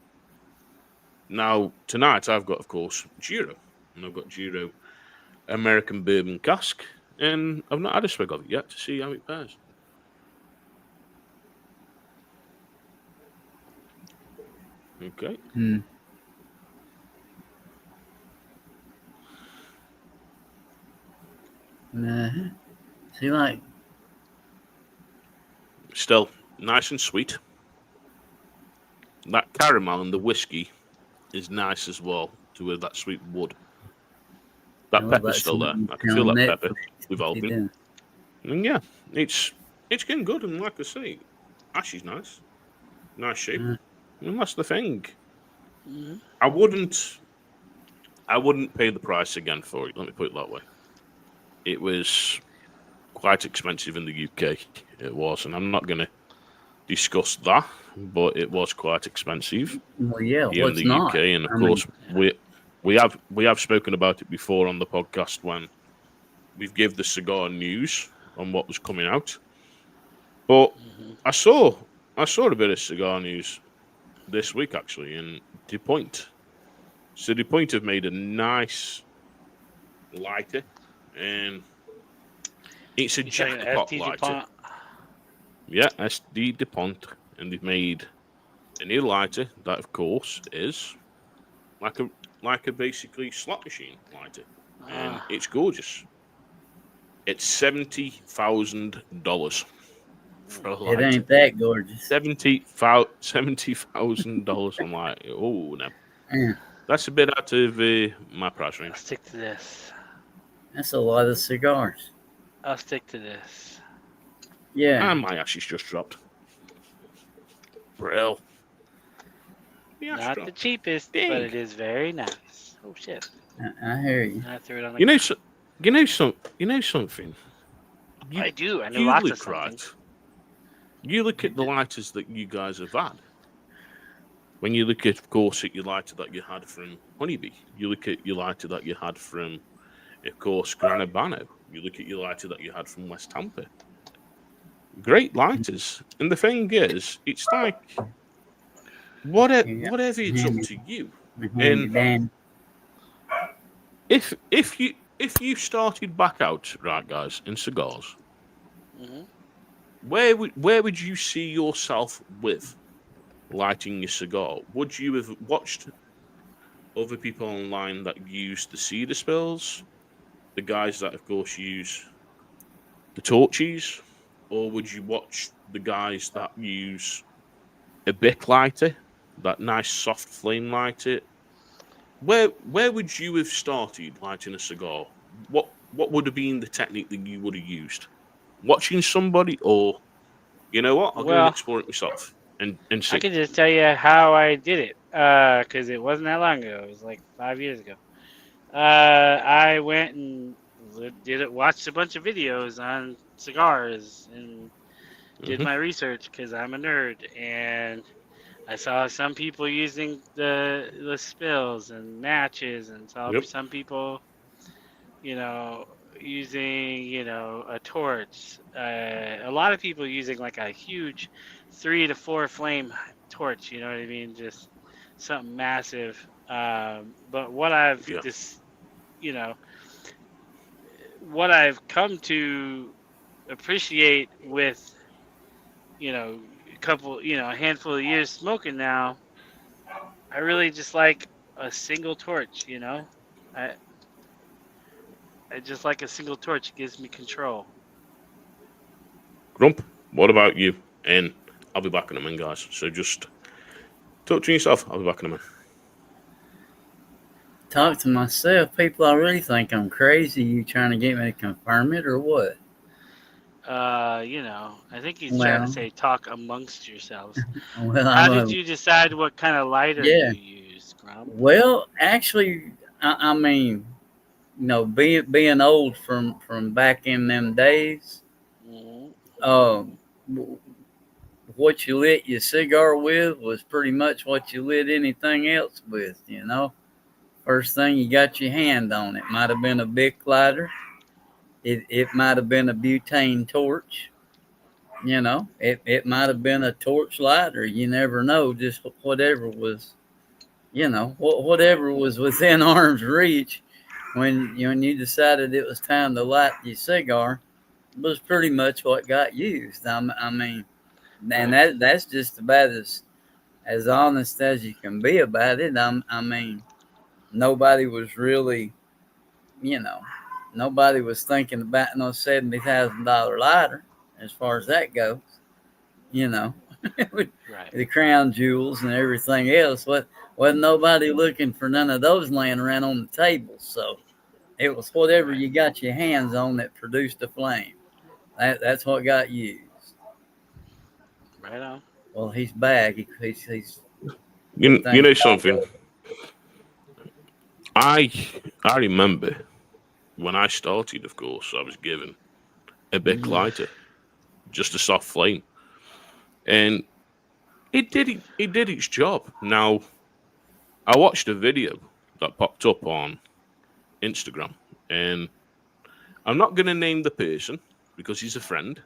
Now, tonight I've got, of course, Giro. And I've got Giro American Bourbon Cask. And I've not had a swig of it yet to see how it pairs. Okay. See, like, still nice and sweet. That caramel and the whiskey is nice as well, with that sweet wood. That pepper's still there. I can feel that pepper developing. And yeah, it's getting good. And like I say, ash is nice. Nice shape. And that's the thing. I wouldn't pay the price again for it. Let me put it that way. It was quite expensive in the UK. It was. And I'm not going to discuss that, but it was quite expensive. Well, yeah, here in the UK. And of course, we have spoken about it before on the podcast when we've given the cigar news on what was coming out. But I saw a bit of cigar news this week actually in DuPont. So DuPont have made a nice lighter, and it's a jackpot lighter. Yeah, SD DuPont, and they've made a new lighter that, of course, is like a basically slot machine lighter, and it's gorgeous. It's $70,000 for a lighter. It ain't that gorgeous. $70,000. I'm like, oh no. Yeah. That's a bit out of my price range. I'll stick to this. That's a lot of cigars. I'll stick to this. Yeah. And my ashes just dropped. Brill. Not the cheapest, but it is very nice. Oh shit! I hear you. I threw it on the You know something. I do. I know lots of something. Right. You look at the lighters that you guys have had. When you look at, of course, at your lighter that you had from Honeybee, you look at your lighter that you had from, of course, Gran Habano. You look at your lighter that you had from West Tampa. Great lighters. And the thing is, it's like, whatever it's up to you. And if you started back out, right, guys, in cigars, where would you see yourself with lighting your cigar? Would you have watched other people online that use the cedar spills, the guys that, of course, use the torches, or would you watch the guys that use a Bic lighter, that nice soft flame lighter? Where would you have started lighting a cigar? What would have been the technique that you would have used? Watching somebody, or you know what? I'll go and explore it myself and see. I can just tell you how I did it, because it wasn't that long ago. It was like 5 years ago. I went and watched a bunch of videos on cigars and did my research because I'm a nerd, and I saw some people using the spills and matches, and saw some people, using a torch. A lot of people using like a huge 3 to 4 flame torch. You know what I mean? Just something massive. But what I've what I've come to appreciate with a handful of years smoking now, I really just like a single torch. I just like a single torch. It gives me control. Grump, what about you? And I'll be back in a minute, guys. So just talk to yourself. I'll be back in a minute. Talk to myself. People already think I'm crazy. You trying to get me to confirm it or what? I think he's trying to say talk amongst yourselves. How did you decide what kind of lighter you use, Grump? Well, actually, I mean, being old from back in them days, what you lit your cigar with was pretty much what you lit anything else with, First thing you got your hand on, it might have been a Bic lighter. It might have been a butane torch. It might have been a torch lighter. You never know. Just whatever was, whatever was within arm's reach when you decided it was time to light your cigar was pretty much what got used. I mean, and that's just about as honest as you can be about it. I mean, nobody was really, nobody was thinking about no $70,000 lighter as far as that goes. With the crown jewels and everything else. Wasn't nobody looking for none of those laying around on the table. So it was whatever you got your hands on that produced a flame. That's what got used. Right on. Well, he's back. He's you know something. I remember when I started, of course, I was given a Bic lighter, just a soft flame, and it did its job. Now, I watched a video that popped up on Instagram, and I'm not going to name the person because he's a friend,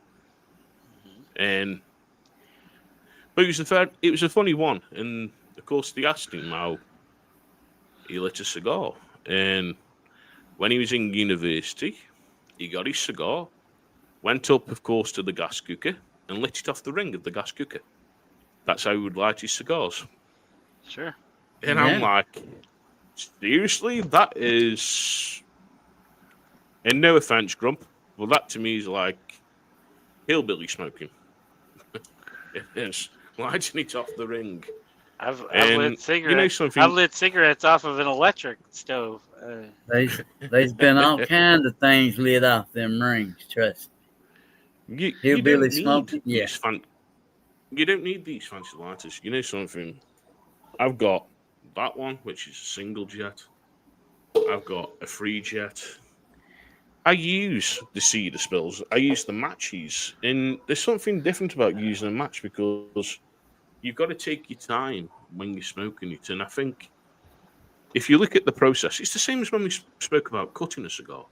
but it was a funny one, and of course they asked him how he lit a cigar, and when he was in university, he got his cigar, went up, of course, to the gas cooker, and lit it off the ring of the gas cooker. That's how he would light his cigars. Sure. And I'm like, seriously? That is... And no offense, Grump, Well, that to me is like hillbilly smoking. It is lighting it off the ring. I've lit cigarettes. You know something? I've lit cigarettes off of an electric stove. There's been all kinds of things lit off them rings. Trust me. Hillbilly smoking. Yeah. You don't need these fancy lighters. You know something? I've got that one, which is a single jet. I've got a free jet. I use the cedar spills. I use the matches. And there's something different about using a match because you've got to take your time when you're smoking it. And I think if you look at the process, it's the same as when we spoke about cutting a cigar.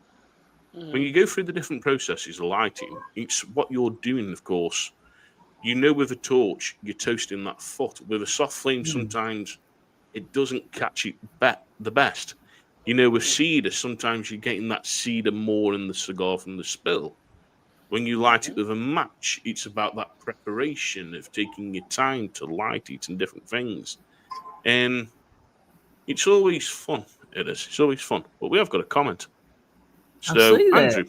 When you go through the different processes of lighting, it's what you're doing, of course. You know, with a torch, you're toasting that foot. With a soft flame, sometimes it doesn't catch it the best. You know, with cedar, sometimes you're getting that cedar more in the cigar from the spill. When you light it with a match, it's about that preparation of taking your time to light it and different things. And it's always fun. It is. It's always fun. But we have got a comment. So, Andrew.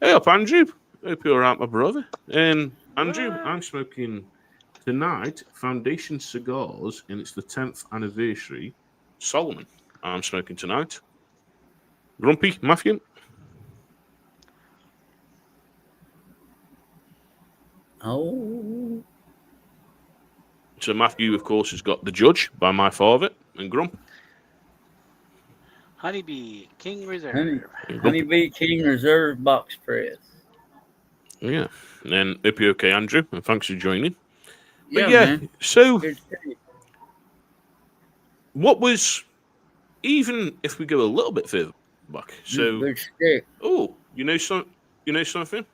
Hey up, Andrew. Hope you're all right, my brother. And Andrew, I'm smoking tonight Foundation Cigars, and it's the 10th anniversary. Solomon, I'm smoking tonight. Grumpy, Matthew? Oh. So Matthew, of course, has got The Judge by my father, and Grump. Honeybee King Reserve. Honeybee King Reserve box press. Yeah. And then hope you're okay, Andrew, and thanks for joining. Yeah, man. So what was, even if we go a little bit further back, so you know something?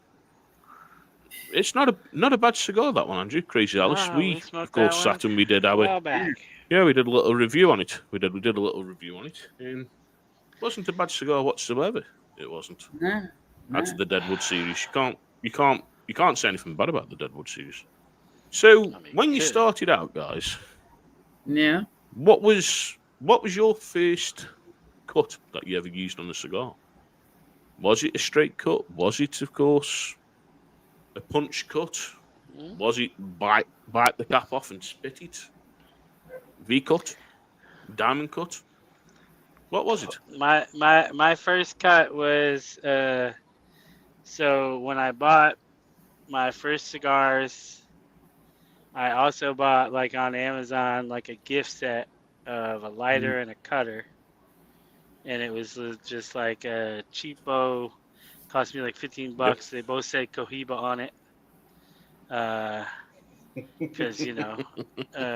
It's not a bad cigar, that one, Andrew. Crazy Alice. We of course sat and we did our we did a little review on it. We did a little review on it. And it wasn't a bad cigar whatsoever. It wasn't. Nah. That's the Deadwood series. You can't say anything bad about the Deadwood series. So when you started out, guys, what was your first cut that you ever used on a cigar? Was it a straight cut? Was it, of course, a punch cut? Was it bite the cap off and spit it? V cut? Diamond cut? What was it? My first cut was so when I bought my first cigars, I also bought like on Amazon like a gift set of a lighter and a cutter, and it was just like a cheapo. Cost me like $15. Yep. They both said Cohiba on it, because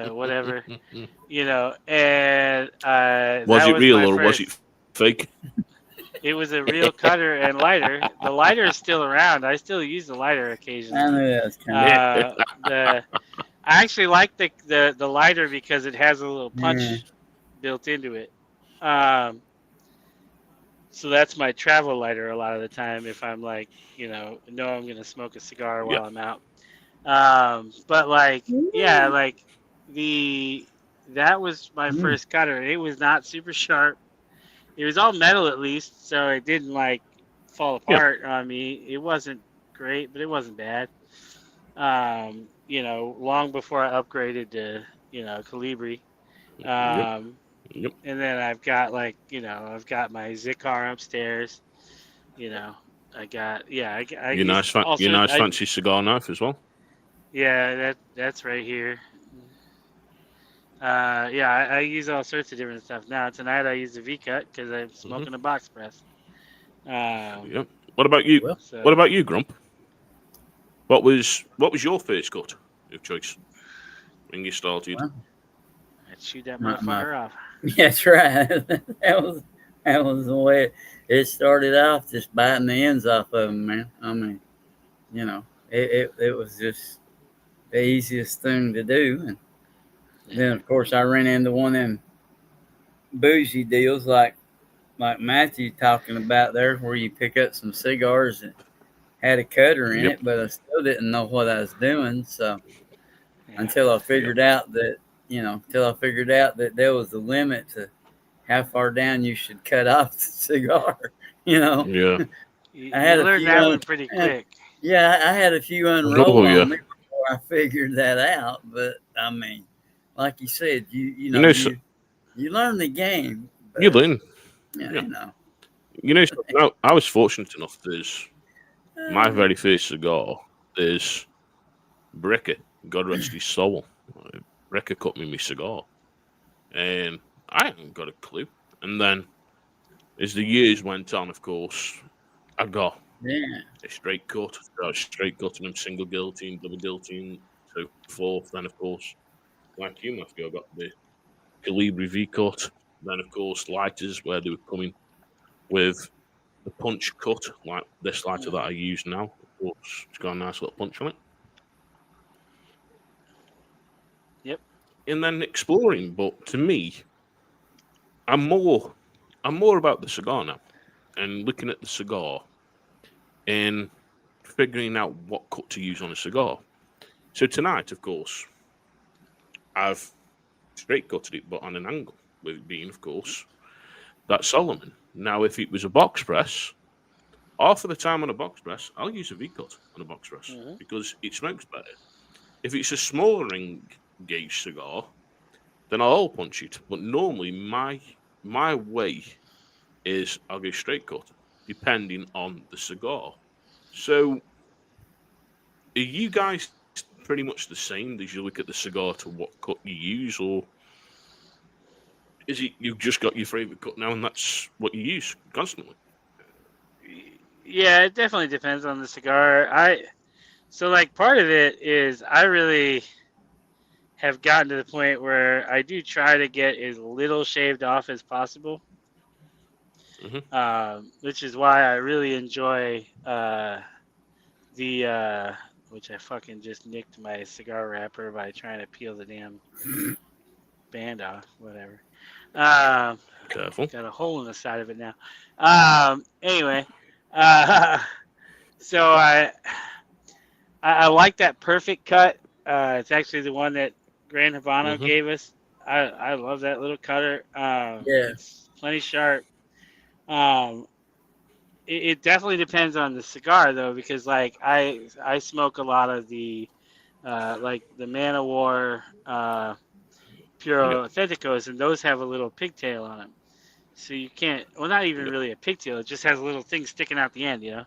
whatever, And was it real or was it fake? It was a real cutter and lighter. The lighter is still around. I still use the lighter occasionally. I know that's kind of. I actually like the lighter because it has a little punch built into it. So that's my travel lighter a lot of the time if I'm like, know I'm going to smoke a cigar while I'm out. But like, that was my first cutter. It was not super sharp. It was all metal at least, so it didn't like fall apart on me. It wasn't great, but it wasn't bad. Long before I upgraded to, Calibri. And then I've got I've got my Cigar upstairs. I got your nice fancy cigar knife as well. Yeah, that's right here. I use all sorts of different stuff now. Tonight I use the V cut because I'm smoking a box press. What about you? What about you, Grump? What was your first cut of choice when you started? Well, I'd shoot that motherfucker off. That's right. that was the way it started off, just biting the ends off of them, man. I mean, it was just the easiest thing to do. And then, of course, I ran into one of them bougie deals like Matthew talking about there, where you pick up some cigars that had a cutter in it, but I still didn't know what I was doing. So until I figured out that, there was a limit to how far down you should cut off the cigar, Yeah. You learned that one pretty quick. Yeah, I had a few unroll on me before I figured that out. But I mean, like you said, you learn the game. You learn. Yeah. I was fortunate enough. There's my very first cigar. There's Brecker, God rest his soul. Brecker cut me my cigar, and I hadn't got a clue. And then, as the years went on, of course, I got a straight cut. I was straight cutting them, single guillotine, double guillotine, so forth. Then, of course, like you, Matthew, I got the Calibri V cut. Then, of course, lighters where they were coming with the punch cut, like this lighter that I use now. Of course, it's got a nice little punch on it. Yep. And then exploring, but to me, I'm more about the cigar now, and looking at the cigar and figuring out what cut to use on a cigar. So tonight, of course, I've straight cutted it, but on an angle, with it being, of course, that Solomon. Now, if it was a box press, half of the time on a box press, I'll use a V-cut on a box press because it smokes better. If it's a smaller ring gauge cigar, then I'll hole punch it. But normally, my way is I'll go straight cut, depending on the cigar. So, are you guys pretty much the same as you look at the cigar to what cut you use, or is it you've just got your favorite cut now and that's what you use constantly? Yeah, it definitely depends on the cigar. Part of it is I really have gotten to the point where I do try to get as little shaved off as possible, which is why I really enjoy which I fucking just nicked my cigar wrapper by trying to peel the damn band off, whatever. Careful. Got a hole in the side of it now. Anyway, so I like that perfect cut. It's actually the one that Grand Habano gave us. I love that little cutter. It's plenty sharp. It definitely depends on the cigar though, because like I smoke a lot of the like the Man of War Puro Authenticos, and those have a little pigtail on them. So you can't, well, not even really a pigtail. It just has a little thing sticking out the end, you know?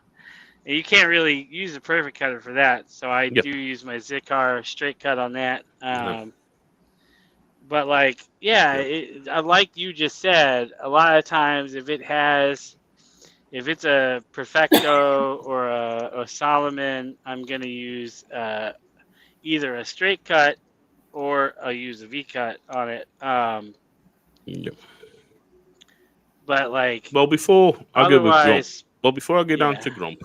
And you can't really use a perfect cutter for that. So I do use my Cigar straight cut on that. But like, like you just said, a lot of times if it's a Perfecto or a Solomon, I'm going to use either a straight cut or I'll use a V-cut on it. But like, before I go down to Grump,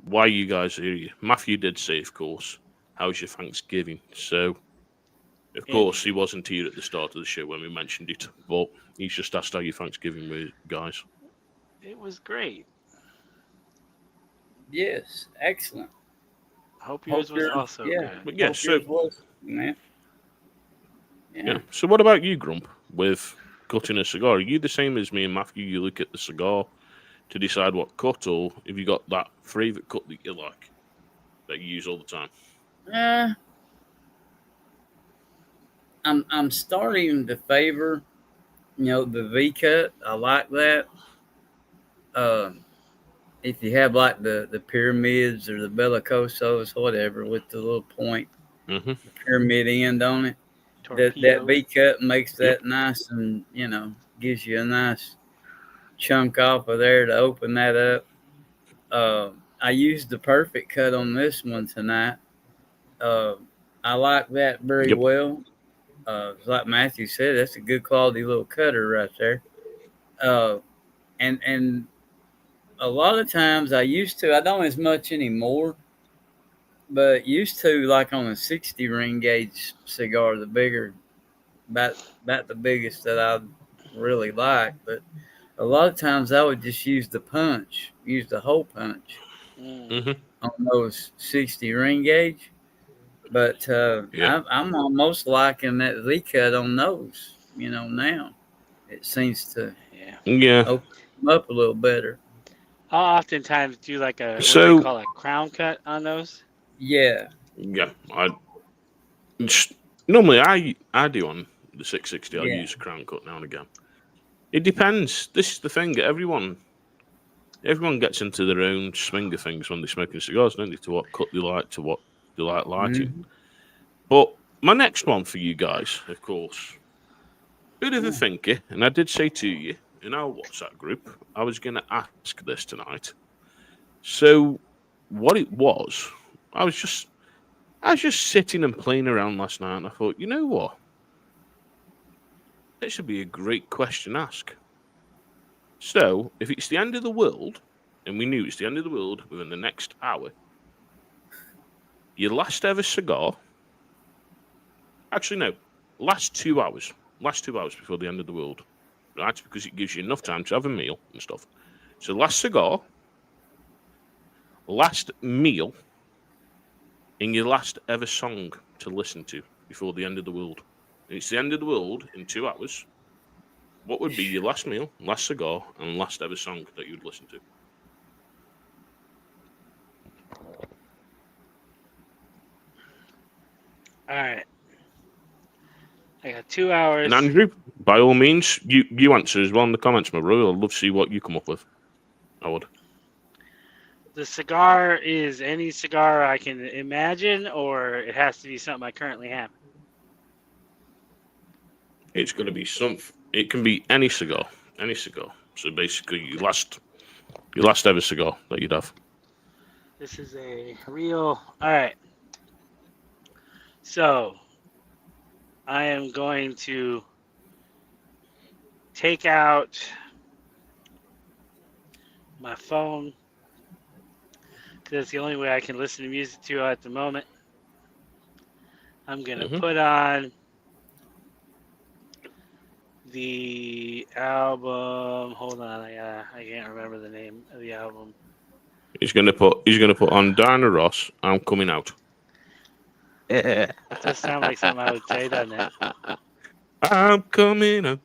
why you guys are here? Matthew did say, of course, how's your Thanksgiving? So, of course, he wasn't here at the start of the show when we mentioned it, but he's just asked how your Thanksgiving was, guys. It was great. Yes, excellent. Hope yours was also good. But yeah, yeah. So what about you, Grump, with cutting a cigar? Are you the same as me and Matthew? You look at the cigar to decide what cut, or have you got that favourite cut that you like, that you use all the time? I'm starting to favor, the V cut. I like that. If you have like the pyramids or the bellicosos, whatever, with the little point, the pyramid end on it, that V cut makes that nice, and gives you a nice chunk off of there to open that up. I used the perfect cut on this one tonight. I like that very well. Like Matthew said, that's a good quality little cutter right there. And a lot of times I don't as much anymore, but used to, like on a 60 ring gauge cigar, the bigger, about the biggest that I really like. But a lot of times I would just use the hole punch on those 60 ring gauge. But I'm almost liking that V cut on those. Now it seems to open them up a little better. I'll oftentimes do like what they call a crown cut on those. Yeah. Yeah. Normally I do on the 660. I'll use a crown cut now and again. It depends. This is the thing. Everyone gets into their own swing of things when they're smoking cigars, don't they? To what cut they like, to what they like lighting. Mm-hmm. But my next one for you guys, of course, bit of a thinker, and I did say to you in our WhatsApp group, I was going to ask this tonight. So, what it was, I was just sitting and playing around last night, and I thought, you know what? It should be a great question to ask. So, if it's the end of the world, and we knew it's the end of the world within the next hour, your last ever cigar, actually no, last 2 hours before the end of the world, right? Because it gives you enough time to have a meal and stuff. So last cigar, last meal, and your last ever song to listen to before the end of the world. And it's the end of the world in 2 hours. What would be your last meal, last cigar, and last ever song that you'd listen to? All right. I got 2 hours. And Andrew, by all means, you answer as well in the comments, my brother. I'd love to see what you come up with. I would. The cigar is any cigar I can imagine, or it has to be something I currently have? It's going to be it can be any cigar. So basically, your last ever cigar that you'd have. This is a real. All right. So, I am going to take out my phone because that's the only way I can listen to music to at the moment. I'm going to put on the album. Hold on, I can't remember the name of the album. He's gonna put on Diana Ross, I'm Coming Out. It does sound like something I would say, doesn't it? I'm coming out.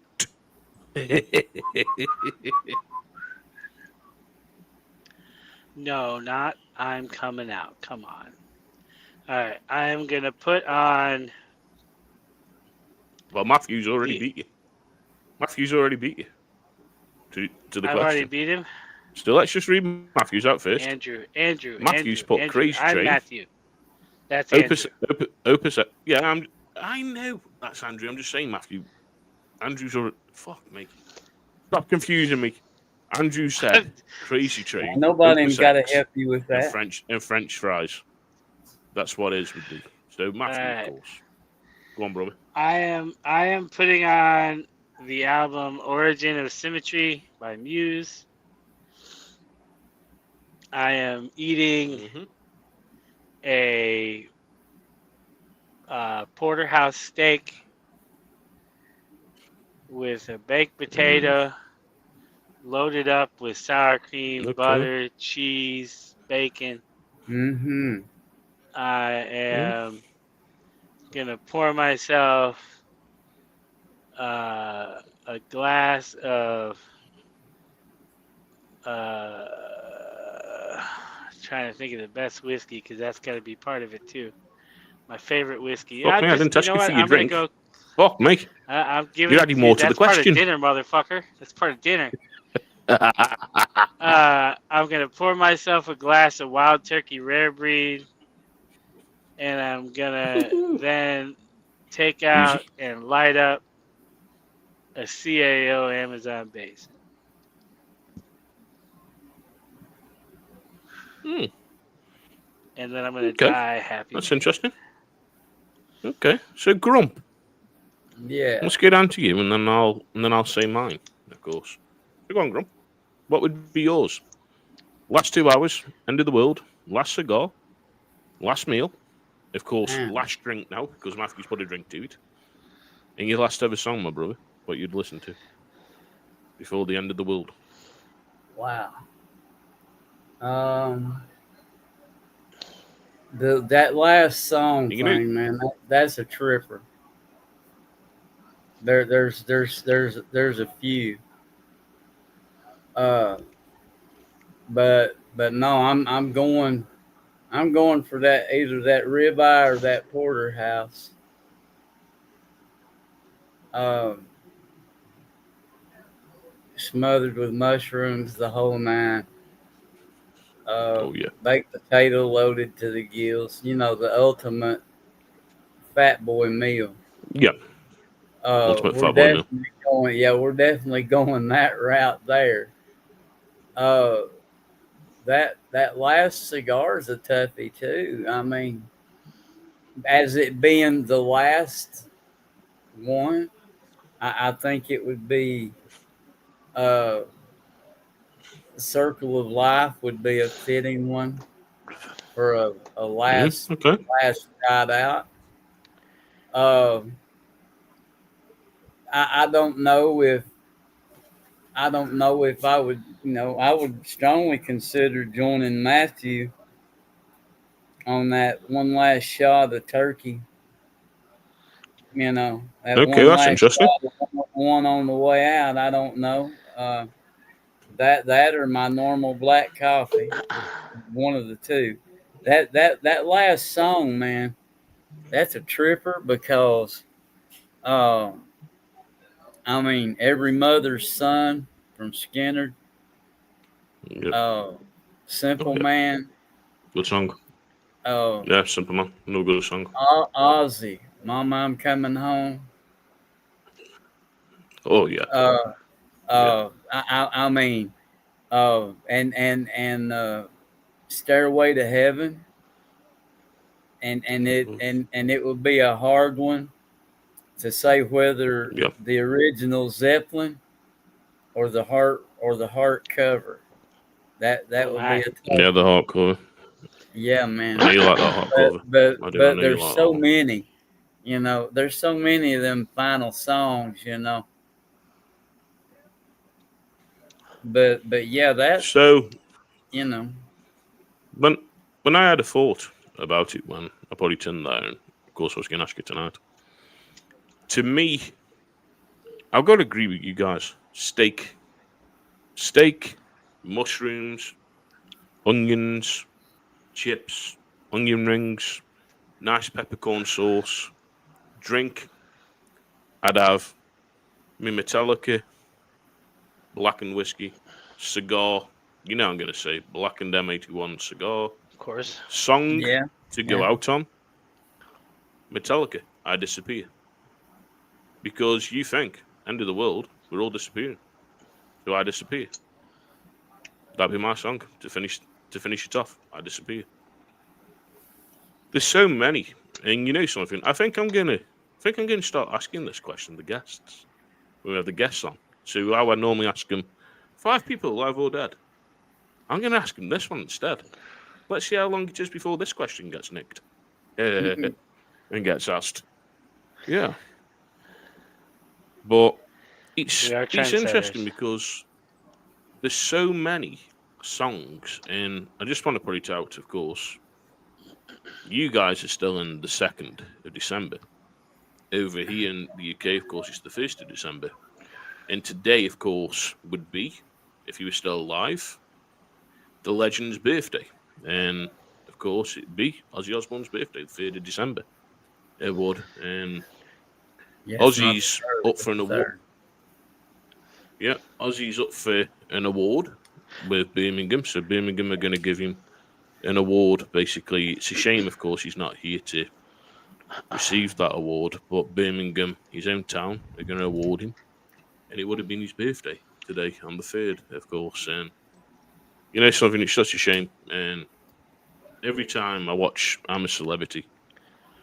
No, not I'm Coming Out. Come on. All right, I'm gonna put on. Well, Matthew's already beat you. To the question. I've already beat him. So let's just read Matthew's out first. Andrew. Matthew's put Crazy Train. I'm Matthew. That's Andrew. Opus. Yeah, I know that's Andrew. I'm just saying, Matthew. Andrew's already. Fuck me. Stop confusing me. Andrew said Crazy Train. Nobody's got to help you with that. And French fries. That's what it is with me. So Matthew, of course. Go on, brother. I am putting on the album Origin of Symmetry by Muse. I am eating a porterhouse steak with a baked potato loaded up with sour cream, butter, cheese, bacon. I am gonna pour myself a glass of trying to think of the best whiskey because that's got to be part of it too. My favorite whiskey. Fuck me, I didn't touch you for your drink. Fuck me. I'm giving. You're adding more to the question. That's part of dinner, motherfucker. That's part of dinner. I'm gonna pour myself a glass of Wild Turkey Rare Breed, and I'm gonna then take out and light up a CAO Amazon base. And then I'm gonna die happy. That's interesting. Okay, so Grump. Yeah. Let's get on to you, and then I'll say mine, of course. So go on, Grump. What would be yours? Last 2 hours, end of the world, last cigar, last meal, of course, last drink now, because Matthew's put a drink to it, and your last ever song, my brother, what you'd listen to before the end of the world. Wow. That last song thing, man, that's a tripper. There's a few. But no, I'm going for that, either that ribeye or that porterhouse. Smothered with mushrooms, the whole nine. Oh yeah. Baked potato loaded to the gills. You know, the ultimate fat boy meal. Yeah. Ultimate We're fat boy meal. definitely going. Yeah, we're definitely going that route there. That last cigar is a toughie too. I mean, as it being the last one, I think it would be Circle of Life would be a fitting one for a last ride out. I don't know if I would, I would strongly consider joining Matthew on that one last shot of turkey. That one that's last interesting. shot, one on the way out. I don't know. That or my normal black coffee, one of the two. That last song, man, that's a tripper because, I mean, Every Mother's Son from Skinner, Yep. Simple Man, Good song. Yeah, Simple Man, no good song. Ozzy, Mama, I'm Coming Home. Oh yeah. I mean, and Stairway to Heaven, and it would be a hard one to say whether the original Zeppelin or the heart cover. That would be the heart cover. Yeah, man. I know you like that heart cover. But there's so many, there's so many of them final songs, But yeah, that, so when I had a thought about it when I put it in there, and of course I was going to ask you tonight. To me, I've got to agree with you guys. Steak, mushrooms, onions, chips, onion rings, nice peppercorn sauce, drink. I'd have me Metallica, blackened whiskey, cigar. I'm going to say blackened M81 cigar. Of course. Song to go out on. Metallica, I Disappear. Because you think, end of the world, we're all disappearing. So I Disappear. That'd be my song to finish it off. I Disappear. There's so many, and you know something. I think I'm gonna start asking this question to the guests. We have the guests on. So how I normally ask them, 5 people, alive or dead. I'm gonna ask them this one instead. Let's see how long it is before this question gets nicked and gets asked. Yeah, but it's interesting because there's so many songs, and I just want to put it out, of course. You guys are still in the 2nd of December. Over here in the UK, of course, it's the 1st of December. And today, of course, would be, if you were still alive, the legend's birthday. And, of course, it'd be Ozzy Osbourne's birthday, the 3rd of December. It would. And Ozzy's up for an award. Yeah, Ozzy's up for an award with Birmingham. So Birmingham are going to give him an award. Basically, it's a shame, of course, he's not here to receive that award. But Birmingham, his hometown, are going to award him. And it would have been his birthday today on the 3rd, of course. And something, it's such a shame. And every time I watch I'm a Celebrity,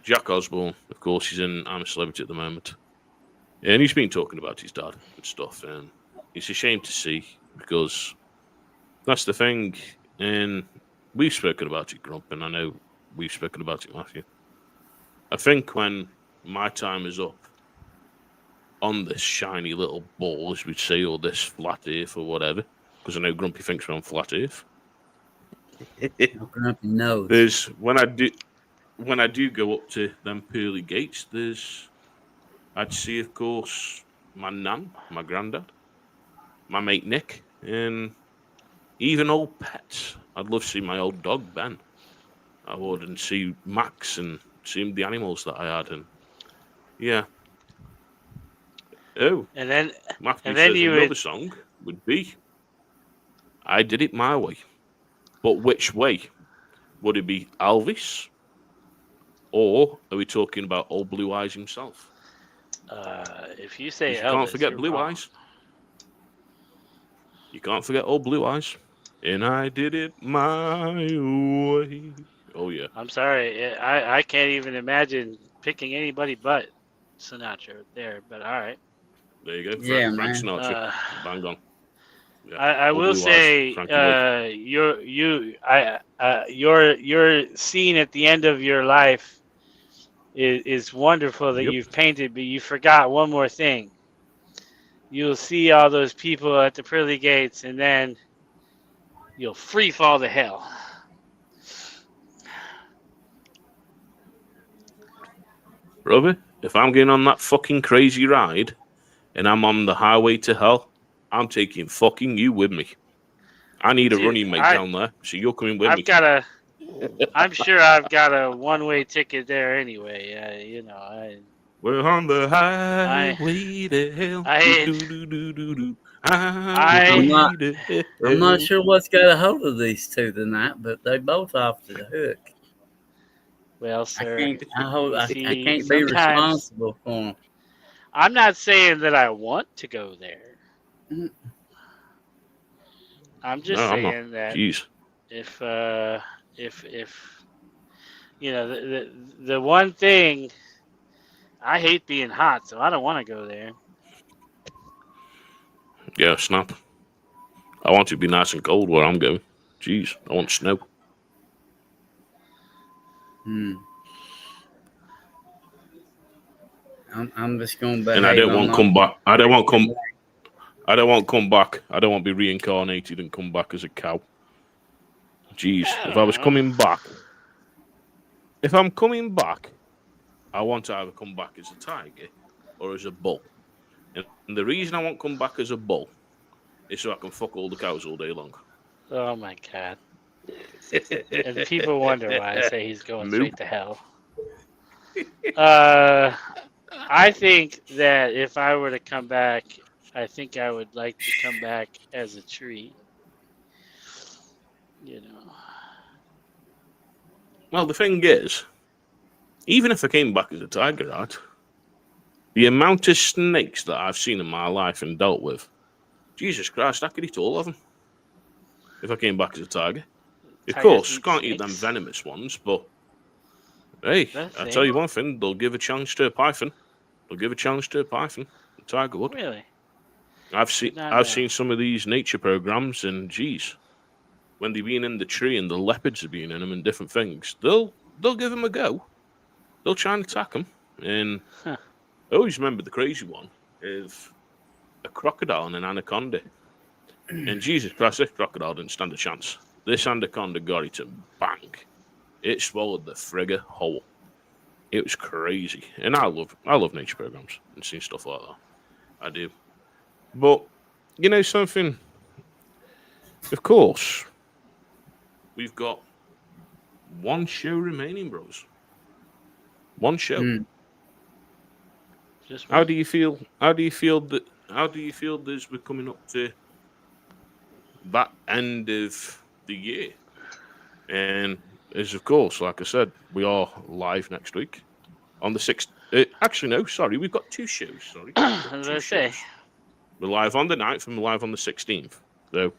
Jack Osbourne, of course, he's in I'm a Celebrity at the moment. And he's been talking about his dad and stuff. And it's a shame to see, because that's the thing. And we've spoken about it, Grump, and I know we've spoken about it, Matthew. I think when my time is up on this shiny little ball, as we'd say, or this flat earth or whatever, because I know Grumpy thinks we're on flat earth. Grumpy knows. There's when I do go up to them pearly gates, I'd see, of course, my nan, my granddad, my mate Nick, And even old pets. I'd love to see my old dog, Ben. I would, and see Max and see the animals that I had. And yeah. Oh. And then Matthew says another song would be I Did It My Way. But which way? Would it be Elvis? Or are we talking about old Blue Eyes himself? If you say Elvis, you Elvis, can't forget Blue Eyes. You can't forget old Blue Eyes. And I did it my way. Oh, yeah. I'm sorry. I can't even imagine picking anybody but Sinatra there, but all right. There you go. Yeah, Frank Sinatra. Bang on. Yeah. I will say, your scene at the end of your life is wonderful that you've painted, but you forgot one more thing. You'll see all those people at the pearly gates, and then you'll free fall to hell. Brother, if I'm getting on that fucking crazy ride and I'm on the highway to hell, I'm taking fucking you with me. I need a running mate down there, so you're coming with me. I'm sure I've got a one-way ticket there anyway. We're on the highway to hell. I'm not sure what's got a hold of these two tonight, but they both off to the hook. Well, sir, I can't be responsible for them. I'm not saying that I want to go there. I'm just saying that if the one thing, I hate being hot, so I don't want to go there. Yeah, snap. I want it to be nice and cold where I'm going. Jeez, I want snow. I'm just going back. And I don't want to come back. I don't want to come back. I don't want to be reincarnated and come back as a cow. Jeez, if I was coming back, if I'm coming back, I want to either come back as a tiger or as a bull. And the reason I won't come back as a bull is so I can fuck all the cows all day long. Oh my God. And people wonder why I say he's going straight to hell. I think that if I were to come back, I think I would like to come back as a tree. Well, the thing is, even if I came back as a tiger, right? The amount of snakes that I've seen in my life and dealt with, Jesus Christ, I could eat all of them if I came back as a tiger. Of course, can't eat them venomous ones, but hey, I tell you one thing, they'll give a challenge to a python. The tiger would. Really? I've seen some of these nature programs, and geez, when they've been in the tree and the leopards have been in them and different things, they'll give them a go. They'll try and attack them. And I always remember the crazy one of a crocodile and an anaconda. And Jesus Christ, this crocodile didn't stand a chance. This anaconda got it and bang. It swallowed the frigga whole. It was crazy. And I love nature programs and seeing stuff like that. I do. But, something, of course, we've got one show remaining, bros. One show. How do you feel? How do you feel as we're coming up to that end of the year? And as of course, like I said, we are live next week on the 6th. Actually, no, sorry, we've got two shows. Sorry, as I say, we're live on the 9th and we're live on the 16th. So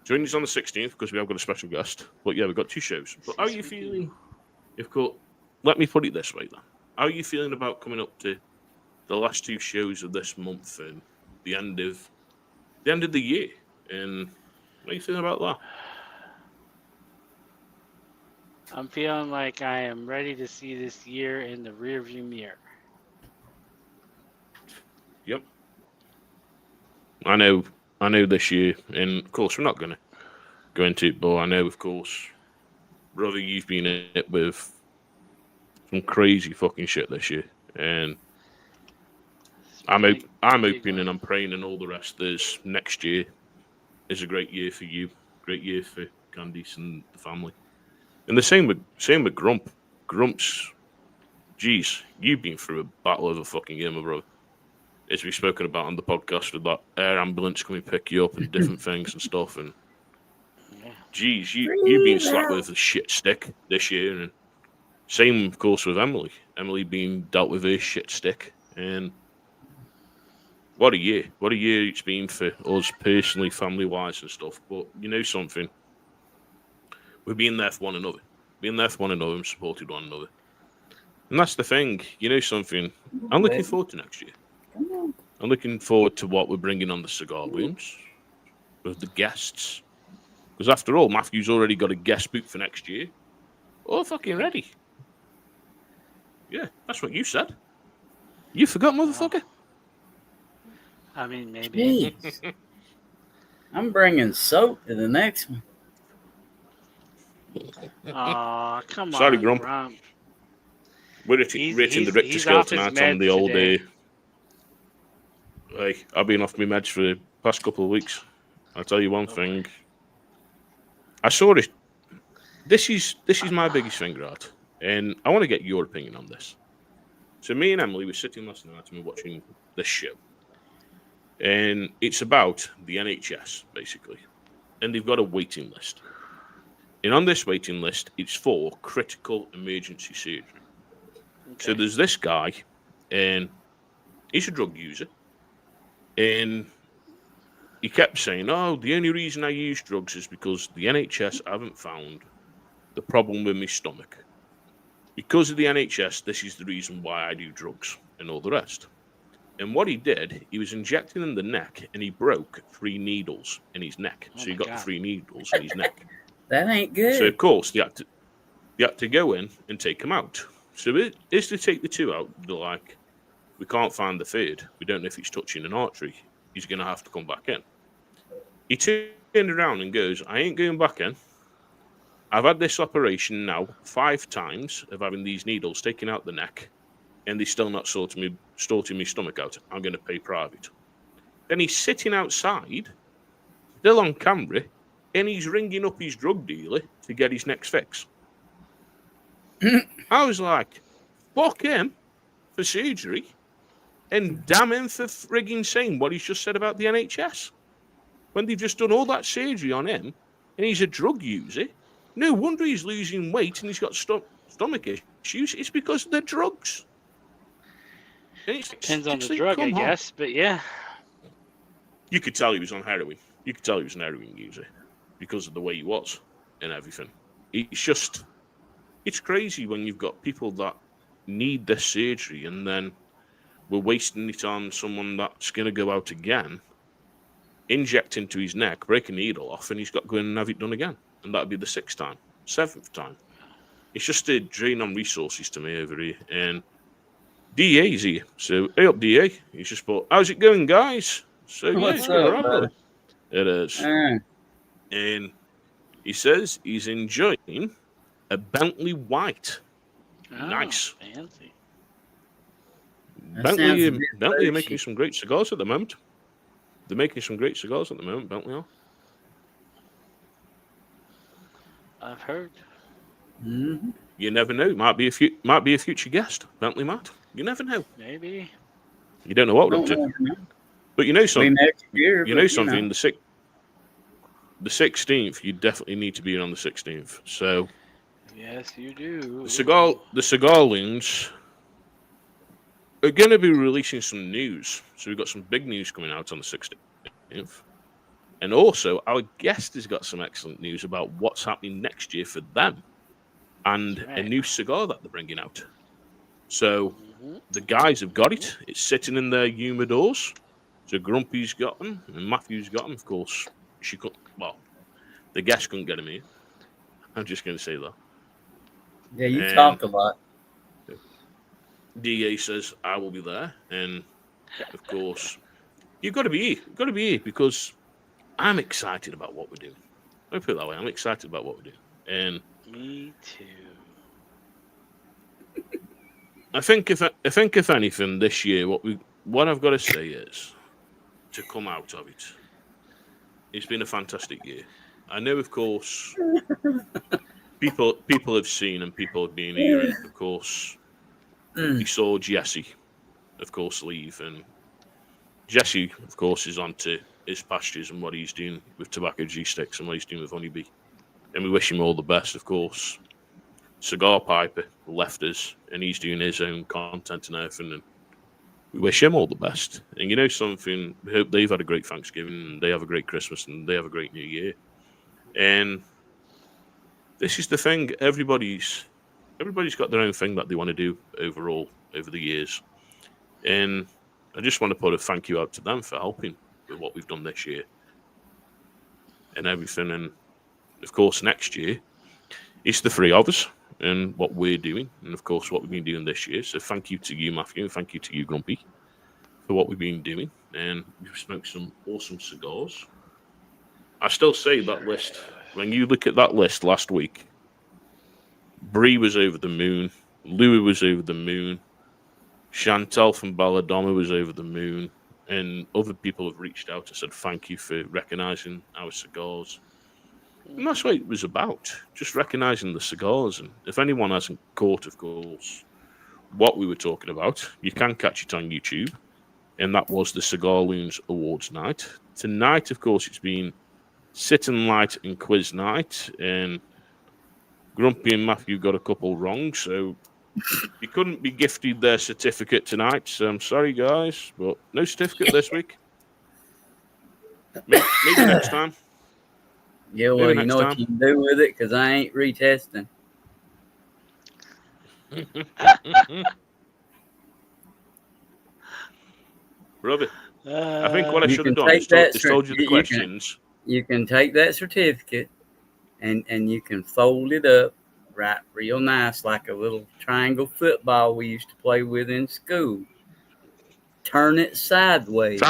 join us on the 16th because we have got a special guest. But yeah, we've got two shows. But how are you feeling? Of course, let me put it this way then. How are you feeling about coming up to the last two shows of this month and the end of the year? And what are you feeling about that? I'm feeling like I am ready to see this year in the rearview mirror. Yep. I know this year, and of course we're not going to go into it, but I know, of course, brother, you've been in it with some crazy fucking shit this year, and I'm hoping and I'm praying and all the rest is next year is a great year for you. Great year for Candice and the family. And the same with Grump. Grump's, geez, you've been through a battle of a fucking year, my brother. As we've spoken about on the podcast with that air ambulance coming pick you up and different things and stuff. And geez, you've been slapped with a shit stick this year. And same, of course, with Emily. Emily being dealt with a shit stick. And what a year. What a year it's been for us personally, family-wise and stuff. But you know something? We've been there for one another. Been there for one another and supported one another. And that's the thing. You know something? I'm looking forward to next year. I'm looking forward to what we're bringing on the Cigar Loons with the guests. Because after all, Matthew's already got a guest book for next year. Oh, fucking ready. Yeah, that's what you said. You forgot, motherfucker? I mean, maybe. I'm bringing soap to the next one. Aw, come Sorry, on, Grump. We're reaching the Richter scale tonight on the old day. Hey, I've been off my meds for the past couple of weeks. I'll tell you one thing. I saw it. This is my biggest thing, right? And I want to get your opinion on this. So me and Emily were sitting last night and we were watching this show. And it's about the NHS, basically. And they've got a waiting list. And on this waiting list, it's for critical emergency surgery. Okay. So there's this guy, and he's a drug user. And he kept saying, oh, the only reason I use drugs is because the NHS haven't found the problem with my stomach. Because of the NHS, this is the reason why I do drugs and all the rest. And what he did, he was injecting in the neck, and he broke 3 needles in his neck. So he got the 3 needles in his neck. That ain't good. So, of course, they had to go in and take him out. So it is to take the 2 out. They're like, we can't find the 3rd. We don't know if he's touching an artery. He's going to have to come back in. He turned around and goes, I ain't going back in. I've had this operation now 5 times of having these needles taken out the neck, and they're still not sorting my stomach out. I'm going to pay private. Then he's sitting outside, still on camera, and he's ringing up his drug dealer to get his next fix. I was like, fuck him for surgery, and damn him for frigging saying what he's just said about the NHS. When they've just done all that surgery on him, and he's a drug user, no wonder he's losing weight and he's got stomach issues. It's because of the drugs. Depends on the drug, I guess, but yeah. You could tell he was on heroin. You could tell he was an heroin user because of the way he was and everything. It's crazy when you've got people that need this surgery and then we're wasting it on someone that's going to go out again, inject into his neck, break a needle off, and he's got to go in and have it done again. And that'd be the 6th time, 7th time. It's just a drain on resources to me over here. And DA's here. So, hey up, DA. He's just put, how's it going, guys? So, What's yeah, up, it is. And he says he's enjoying a Bentley White. Oh, nice. Fancy. Bentley are making some great cigars at the moment. They're making some great cigars at the moment, Bentley are. I've heard. Mm-hmm. You never know. Might be a future guest. Bentley might. You never know. Maybe. You don't know what we're up to. But you know something. Something. The 16th. You definitely need to be on the 16th. So. Yes, you do. The Cigar Loons are going to be releasing some news. So we've got some big news coming out on the 16th. And also, our guest has got some excellent news about what's happening next year for them. And a new cigar that they're bringing out. So, the guys have got it. It's sitting in their humidors. So, Grumpy's got them, and Matthew's got them. Of course, the guest couldn't get them here. I'm just going to say that. Yeah, you talk a lot. DA says, I will be there. And, of course, you've got to be here. You've got to be here because I'm excited about what we're doing. Let me put it that way. I'm excited about what we're doing. And me too. I think if anything this year, what I've got to say is to come out of it. it's been a fantastic year. I know, of course, people have seen and people have been hearing, of course. You saw Jesse, of course, leave. And Jesse, of course, is on to his pastures and what he's doing with Tobacco G-Sticks and what he's doing with Honeybee. And we wish him all the best, of course. Cigar Piper left us, and he's doing his own content and everything. And we wish him all the best. And you know something, we hope they've had a great Thanksgiving, and they have a great Christmas, and they have a great New Year. And this is the thing, everybody's got their own thing that they want to do overall over the years. And I just want to put a thank you out to them for helping with what we've done this year and everything. And of course, next year, it's the three of us and what we're doing, and of course, what we've been doing this year. So thank you to you, Matthew, and thank you to you, Grumpy, for what we've been doing. And we've smoked some awesome cigars. I still say that list, when you look at that list last week, Bree was over the moon, Louis was over the moon, Chantal from Balladoma was over the moon, and other people have reached out and said thank you for recognising our cigars. And that's what it was about, just recognising the cigars. And if anyone hasn't caught, of course, what we were talking about, you can catch it on YouTube. And that was the Cigar Loons Awards night. Tonight, of course, it's been Sit and Light and Quiz Night. And Grumpy and Matthew got a couple wrong, so you couldn't be gifted their certificate tonight. So I'm sorry, guys, but no certificate this week. Maybe next time. Yeah, well, you know what you can do with it, because I ain't retesting. Brother, I think what I should have done is told you the questions. You can take that certificate and you can fold it up right real nice, like a little triangle football we used to play with in school. Turn it sideways.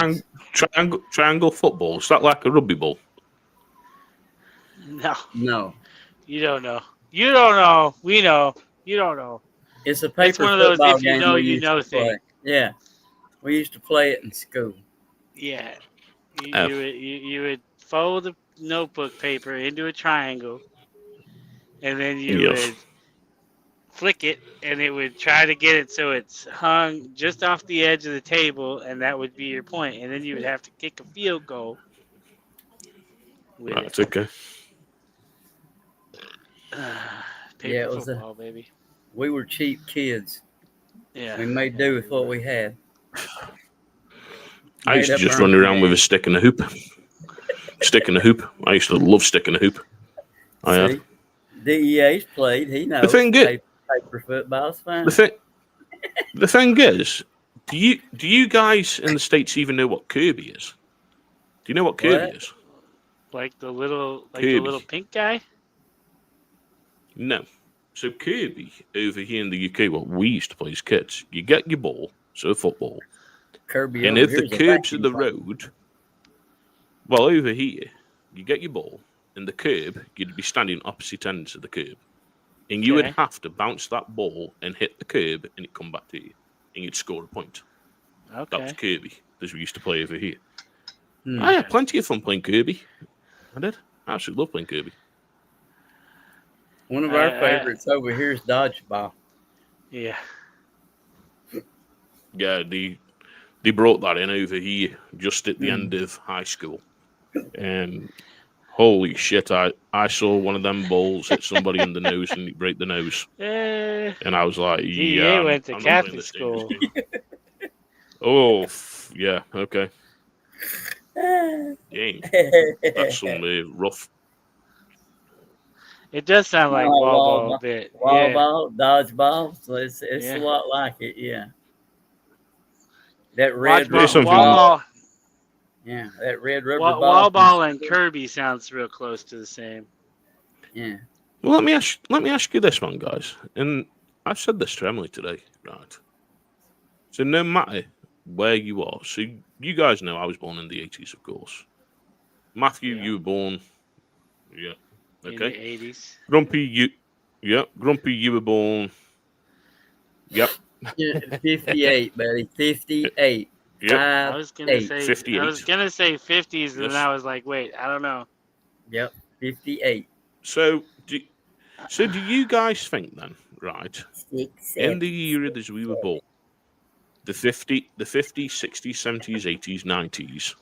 Triangle football. Is that like a rugby ball? No. You don't know. You don't know. We know. You don't know. It's a paper one of those football if you game know, we you used know to thing. play. Yeah. We used to play it in school. Yeah. You would fold the notebook paper into a triangle, and then you would flick it, and it would try to get it so it's hung just off the edge of the table, and that would be your point. And then you would have to kick a field goal. That's okay. It was football, baby. We were cheap kids. Yeah. We made do with what we had. I used to just run around with a stick and a hoop. Stick and a hoop. I used to love stick and a hoop. DEA's played. He knows. The thing is, paper football's fine. The thing is, do you guys in the States even know what Kirby is? Do you know what Kirby is? Like the little pink guy? No. So Kirby over here in the UK, what we used to play as kids, you get your ball, so football. Kirby, and if the curb's of the road, well, over here, you get your ball, and the curb, you'd be standing opposite ends of the curb. And you would have to bounce that ball and hit the curb, and it'd come back to you, and you'd score a point. Okay. That was Kirby, as we used to play over here. I had plenty of fun playing Kirby. I did. I absolutely love playing Kirby. One of our favorites over here is dodgeball. Yeah. Yeah, they brought that in over here just at the end of high school. And holy shit, I saw one of them balls hit somebody in the nose and break the nose. And I was like, yeah. Went to Catholic school. Oh, yeah, okay. Dang. That's some rough. It does sound like wall ball a bit. Wall ball, dodgeball. So it's a lot like it, yeah. That red wall ball. Yeah, that red rubber ball. Wall ball and Kirby sounds real close to the same. Yeah. Well, let me ask you this one, guys. And I've said this to Emily today, right? So no matter where you are, so you guys know I was born in the 80s, of course. Matthew, you were born, okay. In the 80s. Grumpy, you were born, 58, buddy, 58. I was gonna say 58. I was gonna say 50s, and then I was like, wait, I don't know. Yep, 58. So do you guys think then, right? 6, In the era that we were born, the 50s, 60s, 70s, 80s, 90s,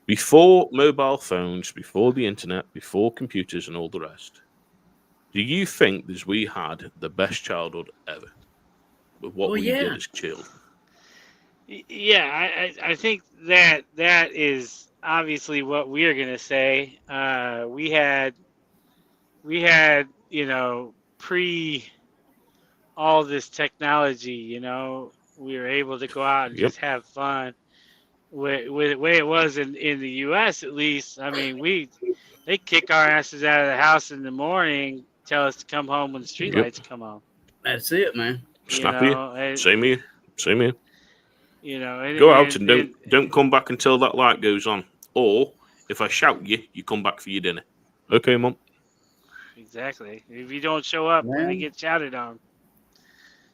before mobile phones, before the internet, before computers and all the rest, do you think that we had the best childhood ever with what we did as children? Yeah, I think that is obviously what we're gonna say. We had pre all this technology. We were able to go out and just have fun. With the way it was in the U.S. at least, I mean, they kick our asses out of the house in the morning, tell us to come home when the streetlights come on. That's it, man. Snappy. Same here. And, go out and don't come back until that light goes on. Or if I shout you come back for your dinner. Okay, Mom. Exactly. If you don't show up, then you get shouted on.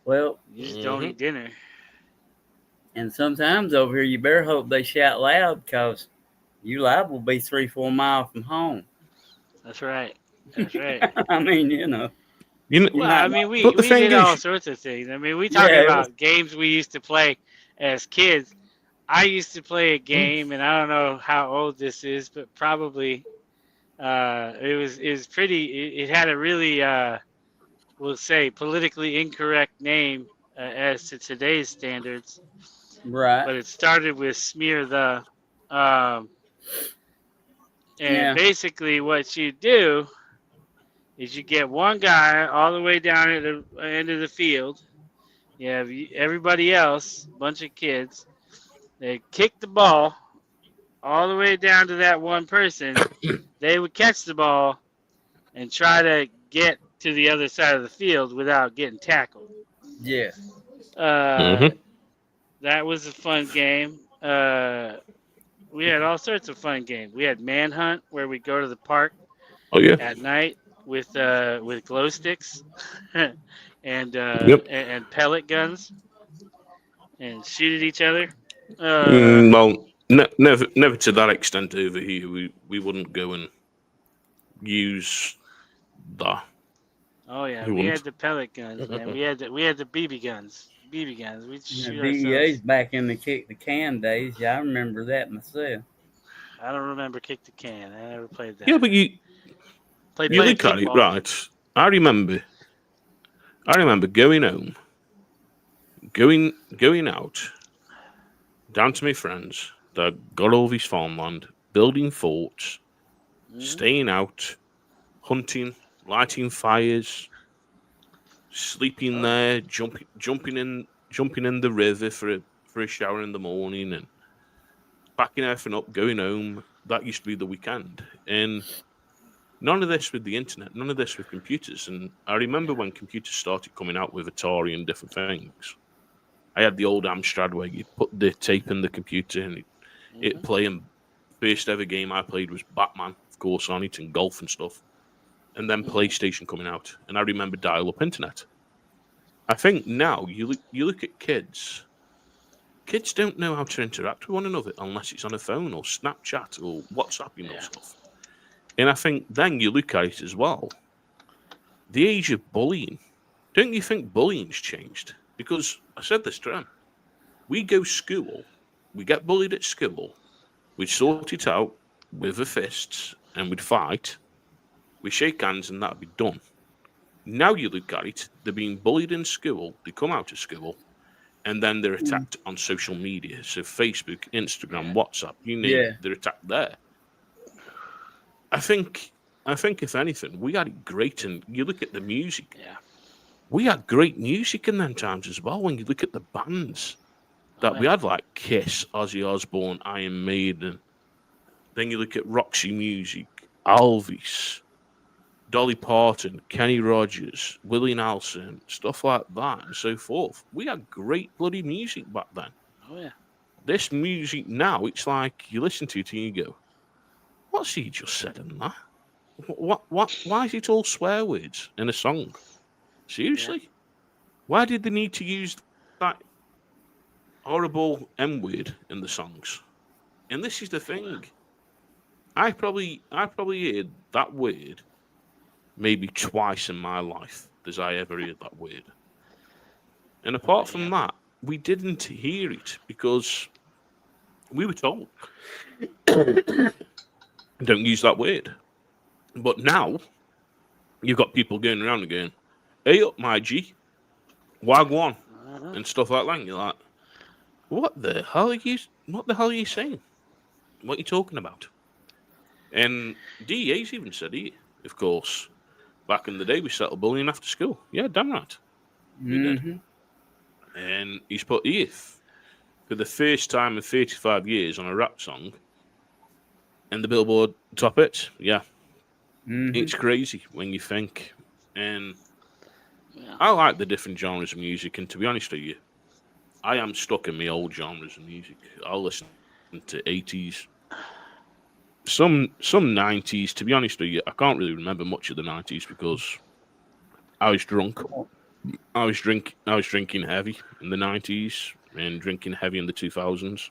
Well, you just don't eat dinner. And sometimes over here, you better hope they shout loud because you liable to be 3-4 miles from home. That's right. I mean, we did all sorts of things. I mean, we talking about games we used to play as kids. I used to play a game, and I don't know how old this is, but probably it was pretty. It had a really, we'll say, politically incorrect name as to today's standards. Right. But it started with smear the, basically what you do is you get one guy all the way down at the end of the field. You have everybody else, a bunch of kids. They kick the ball all the way down to that one person. They would catch the ball and try to get to the other side of the field without getting tackled. Yeah. That was a fun game. We had all sorts of fun games. We had Manhunt, where we go to the park at night with glow sticks and pellet guns and shoot at each other. Well, never to that extent over here. We wouldn't go and use that. Oh yeah, we had the pellet guns, man. We had the BB guns. BB guns. We shoot BBA's back in the kick the can days. Yeah, I remember that myself. I don't remember kick the can. I never played that. Yeah, but you look at it, right? I remember going home, going out, down to my friends that got all this farmland, building forts, staying out, hunting, lighting fires, sleeping there, jumping in the river for a shower in the morning, and packing everything up, going home. That used to be the weekend, and none of this with the internet, none of this with computers. And I remember when computers started coming out with Atari and different things. I had the old Amstrad where you put the tape in the computer and it'd play. And first ever game I played was Batman, of course, on it, and golf and stuff. And then PlayStation coming out, and I remember dial-up internet. I think now you look at kids. Kids don't know how to interact with one another unless it's on a phone or Snapchat or WhatsApping or stuff. And I think then you look at it as well. The age of bullying. Don't you think bullying's changed? Because I said this to them. We go school, we get bullied at school, we'd sort it out with the fists and we'd fight. We shake hands and that'd be done. Now you look at it, they're being bullied in school, they come out of school, and then they're attacked on social media. So Facebook, Instagram, WhatsApp, you name it, they're attacked there. I think if anything, we had it great. And you look at the music. Yeah. We had great music in them times as well. When you look at the bands that we had, like Kiss, Ozzy Osbourne, Iron Maiden. Then you look at Roxy Music, Elvis, Dolly Parton, Kenny Rogers, Willie Nelson, stuff like that, and so forth. We had great bloody music back then. Oh yeah. This music now, it's like you listen to it and you go, "What's he just said in that? What? Why is it all swear words in a song? Seriously? Yeah. Why did they need to use that horrible M word in the songs. And this is the thing. I probably heard that word maybe twice in my life as I ever heard that word. And apart from that, we didn't hear it because we were told don't use that word. But now you've got people going around and going, "Hey up, my G, wagwan," and stuff like that. And you're like, what the hell are you saying? What are you talking about? And DEA's even said it, of course. Back in the day, we settled bullying after school. Yeah, damn right. We did. And he's put "if" for the first time in 35 years on a rap song in the Billboard top hits. Yeah. It's crazy when you think. And I like the different genres of music. And to be honest with you, I am stuck in my old genres of music. I'll listen to 80s, some 90s. To be honest with you, I can't really remember much of the 90s because I was drunk. I was drinking heavy in the 90s and drinking heavy in the 2000s,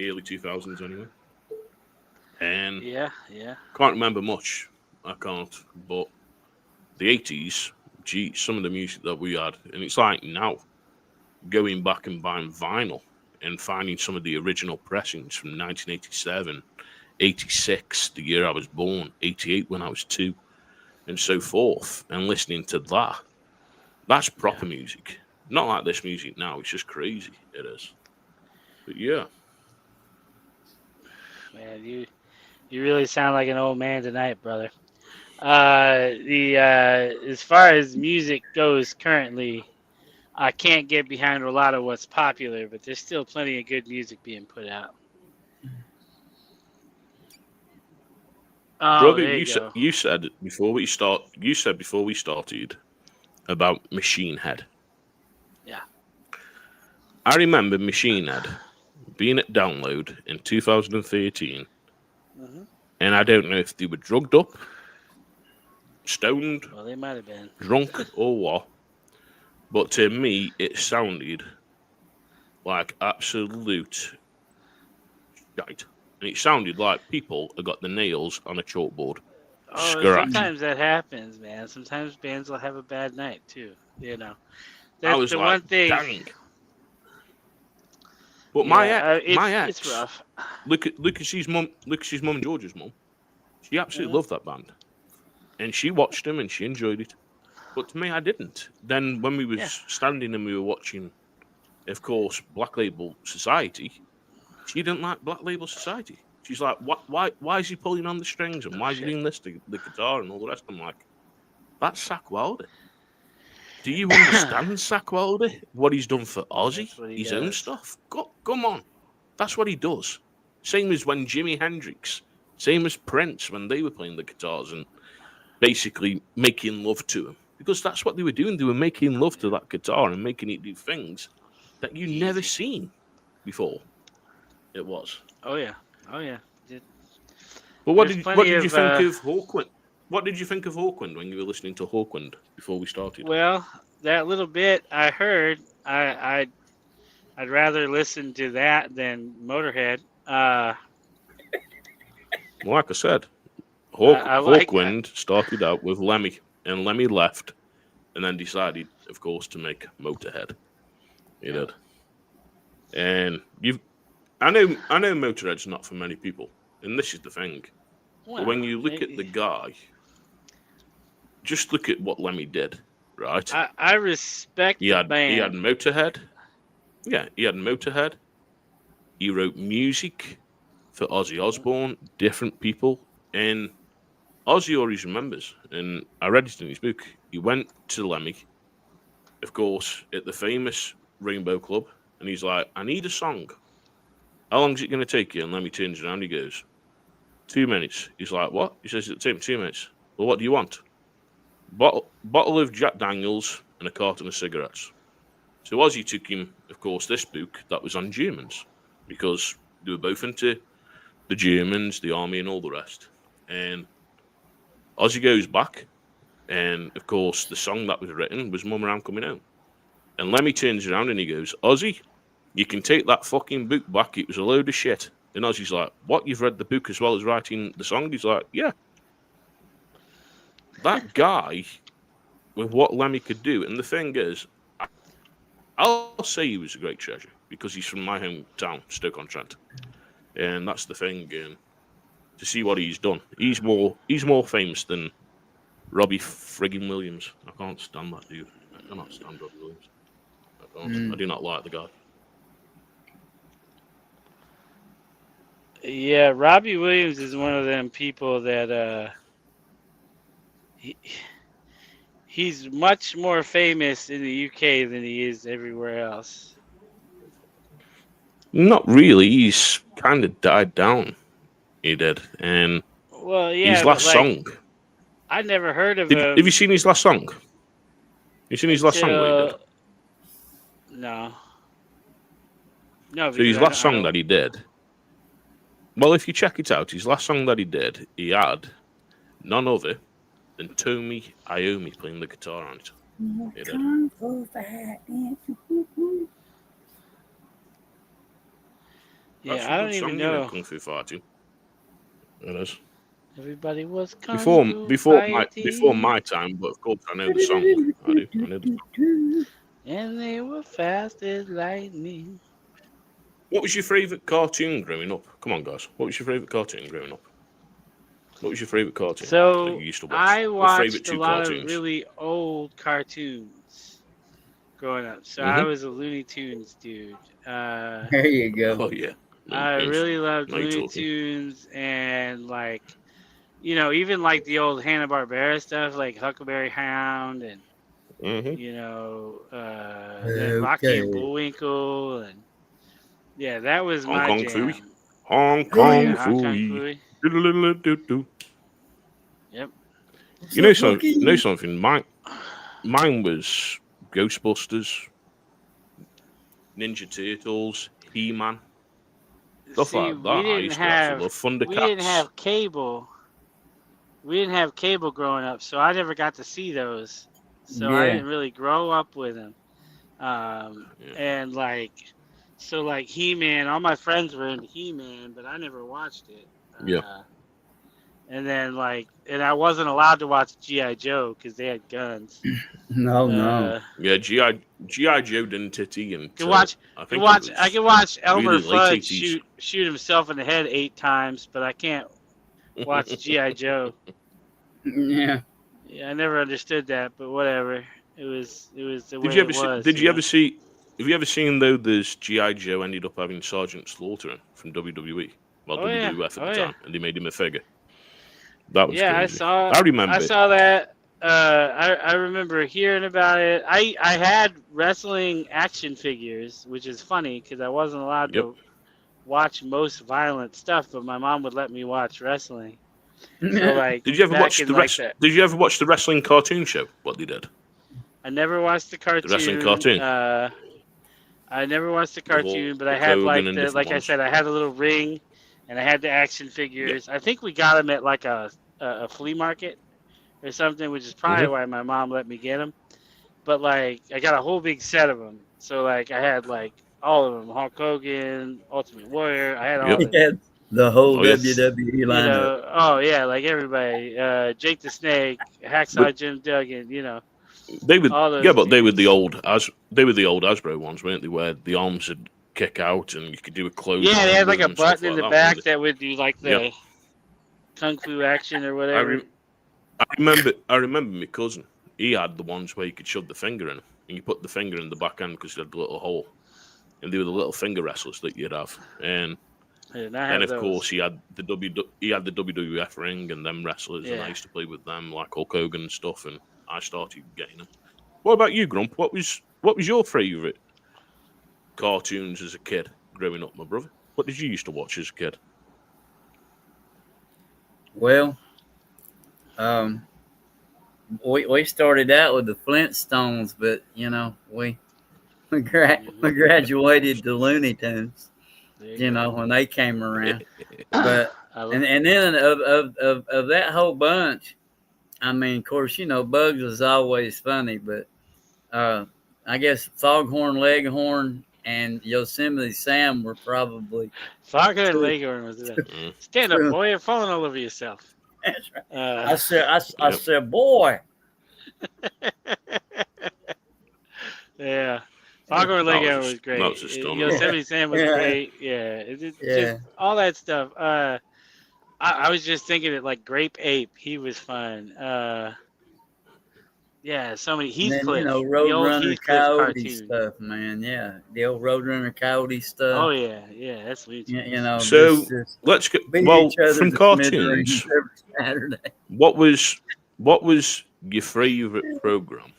early 2000s anyway. And can't remember much. I can't. But the 80s, gee, some of the music that we had, and it's like now going back and buying vinyl and finding some of the original pressings from 1987, 86, the year I was born, 88 when I was 2, and so forth, and listening to that. That's proper music. Not like this music now. It's just crazy. It is. But yeah. Man, you really sound like an old man tonight, brother. As far as music goes currently, I can't get behind a lot of what's popular, but there's still plenty of good music being put out. Brother, you said before we started about Machine Head. Yeah. I remember Machine Head being at Download in 2013, and I don't know if they were drugged up, stoned, well, they might have been drunk, or what. But to me, it sounded like absolute shite. And it sounded like people had got the nails on a chalkboard. Sometimes that happens, man. Sometimes bands will have a bad night, too. You know. That's I was the like, one thing. Dang. But my ex, it's rough. Lucas's mum and George's mum, she absolutely loved that band. And she watched them and she enjoyed it. But to me, I didn't. Then when we was standing and we were watching, of course, Black Label Society, she didn't like Black Label Society. She's like, why is he pulling on the strings and why is he doing this to the guitar and all the rest? I'm like, that's Zakk Wylde. Do you understand Zakk Wylde? What he's done for Ozzy? His own stuff? Come on. That's what he does. Same as when Jimi Hendrix, same as Prince when they were playing the guitars and basically making love to him. Because that's what they were doing. They were making love to that guitar and making it do things that you never seen before. It was. Oh yeah. But what did you think of Hawkwind? What did you think of Hawkwind when you were listening to Hawkwind before we started? Well, that little bit I heard, I'd rather listen to that than Motorhead. Like I said, Hawkwind started out with Lemmy, and Lemmy left, and then decided, of course, to make Motorhead. He did. And I know Motorhead's not for many people, and this is the thing. Well, but when you look at the guy, just look at what Lemmy did, right? I respect the band. He had Motorhead. Yeah, he had Motorhead. He wrote music for Ozzy Osbourne, different people, and Ozzy always remembers, and I read it in his book. He went to Lemmy, of course, at the famous Rainbow Club, and he's like, I need a song. How long is it going to take you? And Lemmy turns around, he goes, 2 minutes. He's like, what? He says, it'll take me 2 minutes. Well, what do you want? Bottle of Jack Daniels and a carton of cigarettes. So Ozzy took him, of course, this book that was on Germans, because they were both into the Germans, the army, and all the rest. And Ozzy goes back, and of course, the song that was written was Mum Around Coming Home. And Lemmy turns around and he goes, Ozzy, You can take that fucking book back. It was a load of shit. And Ozzy's like, what? You've read the book as well as writing the song? He's like, yeah. That guy, with what Lemmy could do. And the thing is, I'll say he was a great treasure because he's from my hometown, Stoke-on-Trent. And that's the thing. To see what he's done. He's more famous than Robbie friggin' Williams. I can't stand that dude. I cannot stand Robbie Williams. I do not like the guy. Yeah, Robbie Williams is one of them people that he's much more famous in the UK than he is everywhere else. Not really. He's kind of died down. He did. And well, yeah, his last song. I never heard of him. Have you seen his last song? You seen his last song that he did? No. No. So his last song that he did. Well, if you check it out, his last song that he did, he had none other than Tomi Iommi playing the guitar on it. He did. Yeah, I don't even know. Kung Fu Fighting. It is. Everybody was before my time, but of course I know the song. I know the song. And they were fast as lightning. What was your favourite cartoon growing up? Come on, guys. What was your favourite cartoon growing up? What was your favourite cartoon that you used to watch? I watched a lot of really old cartoons growing up. So I was a Looney Tunes dude. There you go. Oh, yeah. I really loved Looney Tunes and, like, you know, even like the old Hanna-Barbera stuff, like Huckleberry Hound and, you know, Rocky and Bullwinkle. And, yeah, that was my jam. Hong Kong Phooey. Yep. You know something? Mine was Ghostbusters, Ninja Turtles, He-Man. Stuff like that. I used to actually love Thundercats. We didn't have cable. We didn't have cable growing up, so I never got to see those. So I didn't really grow up with them. And like, so like He-Man, all my friends were into He-Man, but I never watched it. And then like, and I wasn't allowed to watch G.I. Joe because they had guns. No. Yeah, G.I. Joe didn't titty and I can watch Elmer Fudd shoot himself in the head 8 times, but I can't watch G.I. Joe. Yeah. Yeah, I never understood that, but whatever. It was the way it was. Have you ever seen though? There's G.I. Joe ended up having Sergeant Slaughter from WWE, WWF at the time, and they made him a figure. That was crazy. I remember. I saw that. I remember hearing about it. I had wrestling action figures, which is funny because I wasn't allowed to watch most violent stuff, but my mom would let me watch wrestling. So, like, did you ever watch Did you ever watch the wrestling cartoon show? What they did? I never watched the cartoon. The wrestling cartoon. I never watched the cartoon, but I had I said, I had a little ring, and I had the action figures. I think we got them at like a flea market or something, which is probably why my mom let me get them. But like, I got a whole big set of them. So like, I had like all of them: Hulk Hogan, Ultimate Warrior. I had all of them. The whole WWE lineup. Like everybody. Jake the Snake, Hacksaw Jim Duggan. You know. They were but they were the old Hasbro ones, weren't they? Where the arms would kick out and you could do a close. Yeah, they had like a button in the back that would do like the kung fu action or whatever. I remember my cousin. He had the ones where you could shove the finger in, and you put the finger in the back end because it had a little hole, and they were the little finger wrestlers that you'd have. And then of course he had the WWF ring and them wrestlers, and I used to play with them like Hulk Hogan and stuff. And I started getting them. What about you, Grump? What was your favourite cartoons as a kid growing up, my brother? What did you used to watch as a kid? Well, we started out with the Flintstones, but you know we graduated to Looney Tunes. You know, when they came around. But and then of that whole bunch, I mean, of course, you know, Bugs was always funny, but I guess Foghorn Leghorn and Yosemite Sam were probably. Fargo and Leghorn was there. Stand up, boy! You're falling all over yourself. That's right. I said, boy. Yeah. Fargo and Leghorn was great. Yosemite Sam was great. Yeah. Just all that stuff. I was just thinking it like Grape Ape. He was fun. Yeah, so many Heathcliff. Roadrunner Coyote stuff, man. Yeah, the old Roadrunner Coyote stuff. Oh yeah, that's weird. So let's get from cartoons. What was your favorite program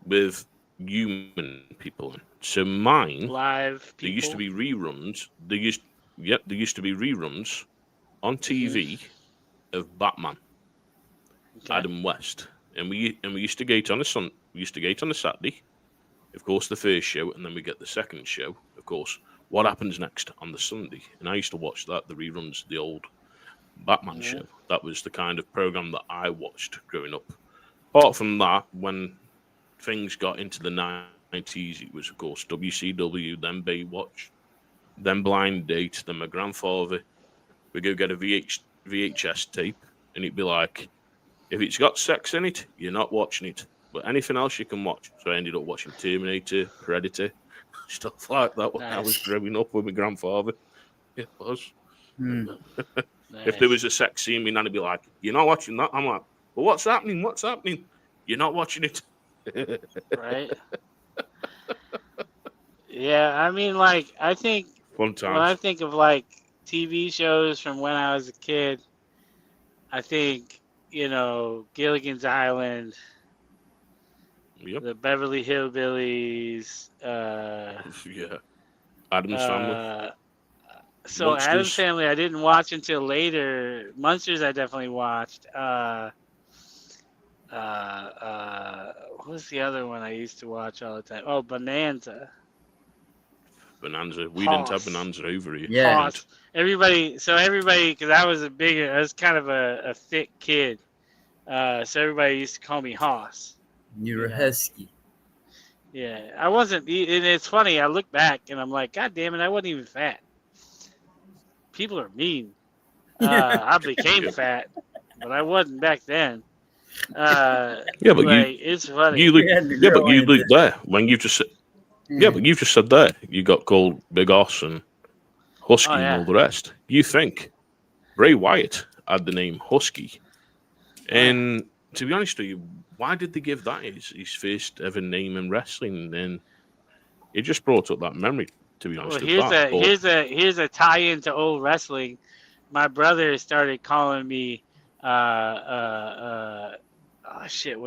with human people in? So mine, live people. There used to be reruns. There used to be reruns on TV of Batman, Adam West. And we used to gate on a Saturday, of course, the first show, and then we get the second show, of course, what happens next on the Sunday. And I used to watch the reruns, the old Batman show. That was the kind of program that I watched growing up. Apart from that, when things got into the 90s, it was, of course, WCW, then Baywatch, then Blind Date, then my grandfather. We'd go get a VHS tape, and it'd be like, if it's got sex in it, you're not watching it. But anything else you can watch. So I ended up watching Terminator, Predator, stuff like that when I was growing up with my grandfather. It was. If there was a sex scene, my nan'd be like, you're not watching that. I'm like, well, what's happening? What's happening? You're not watching it. Right. Yeah, I mean, like, I think fun times. When I think of, like, TV shows from when I was a kid, I think, Gilligan's Island, the Beverly Hillbillies, Addams Family. So Monsters. Addams Family I didn't watch until later. Monsters I definitely watched. What was the other one I used to watch all the time? Oh, Bonanza. We didn't have Bonanza over here. Yeah. Everybody, because I was kind of a thick kid. So everybody used to call me Hoss. You're a husky. Yeah, I wasn't, and it's funny, I look back and I'm like, God damn it, I wasn't even fat. People are mean. I became fat, but I wasn't back then. But it's funny. You look there when you've just said. Yeah, but you've just said there you got called Big Hoss and Husky and all the rest. You think Bray Wyatt had the name Husky, and to be honest with you, why did they give that his first ever name in wrestling? And it just brought up that memory. To be honest, here's a tie-in to old wrestling. My brother started calling me what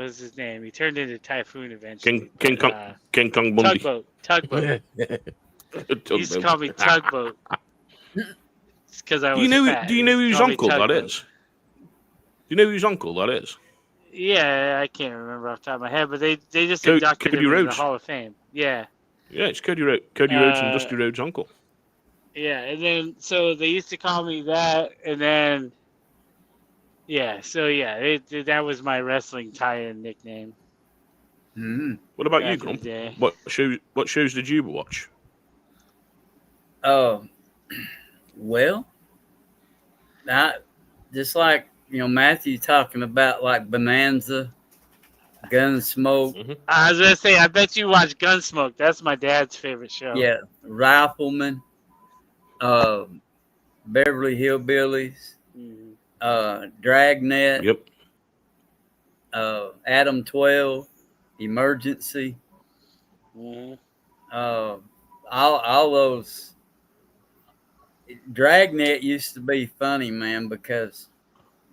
is his name? He turned into Typhoon eventually. King Kong Bundy. Tugboat. He used to call me Tugboat. It's because I was fat. Do you know whose uncle that is? Do you know whose uncle that is? Yeah, I can't remember off the top of my head, but they just inducted him into the Hall of Fame. Yeah. Yeah, it's Cody Rhodes and Dusty Rhodes' uncle. Yeah, and then so they used to call me that, and then that was my wrestling tie-in nickname. Mm-hmm. What about you, Grump? What shows did you watch? Well, just like Matthew talking about like Bonanza, Gunsmoke. Mm-hmm. I was gonna say, I bet you watch Gunsmoke. That's my dad's favorite show. Yeah, Rifleman, Beverly Hillbillies, Dragnet. Yep. Adam 12, Emergency. Mm-hmm. All those. Dragnet used to be funny, man, because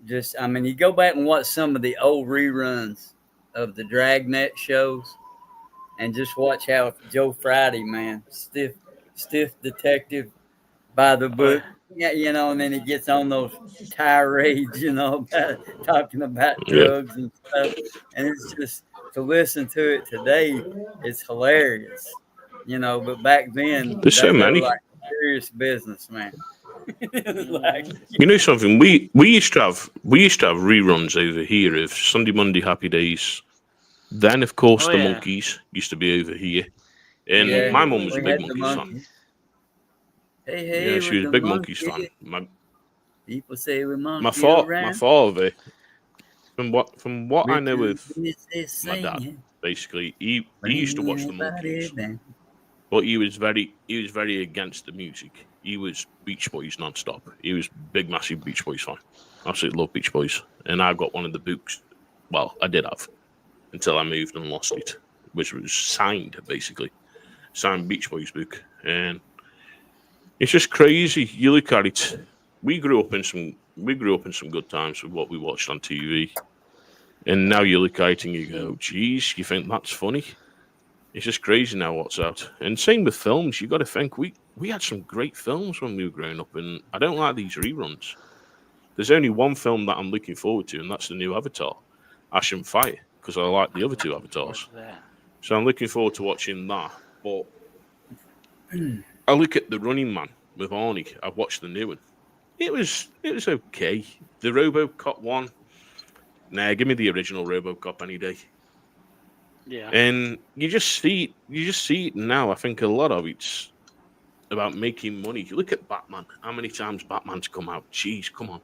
you go back and watch some of the old reruns of the Dragnet shows and just watch how Joe Friday, man, stiff detective by the book, and then he gets on those tirades, about talking about drugs and stuff. And it's just, to listen to it today, it's hilarious, but back then, there's so many. Like serious business, man. Something, we used to have reruns over here of Sunday, Monday, Happy Days. Then, of course, the Monkeys used to be over here. And my mum was a Big Monkeys fan. Hey, yeah, she was a Big Monkeys fan. People say we're monkeys. My father, from what I know of my dad, basically, he used to watch the Monkeys, but he was very against the music. He was Beach Boys non-stop. He was big, massive Beach Boys fan. Absolutely love Beach Boys. And I got one of the books. Well, I did have until I moved and lost it, which was signed, basically. Signed Beach Boys book. And it's just crazy. You look at it. We grew up in some good times with what we watched on TV. And now you look at it and you go, geez, you think that's funny? It's just crazy now what's out. And same with films. You got to think, we had some great films when we were growing up, and I don't like these reruns. There's only one film that I'm looking forward to, and that's the new Avatar, Ash and Fire, because I like the other two Avatars. So I'm looking forward to watching that. But I look at The Running Man with Arnie. I've watched the new one. It was okay. The RoboCop one, nah, give me the original RoboCop any day. Yeah. And you just see it now. I think a lot of it's about making money. You look at Batman. How many times Batman's come out? Jeez, come on.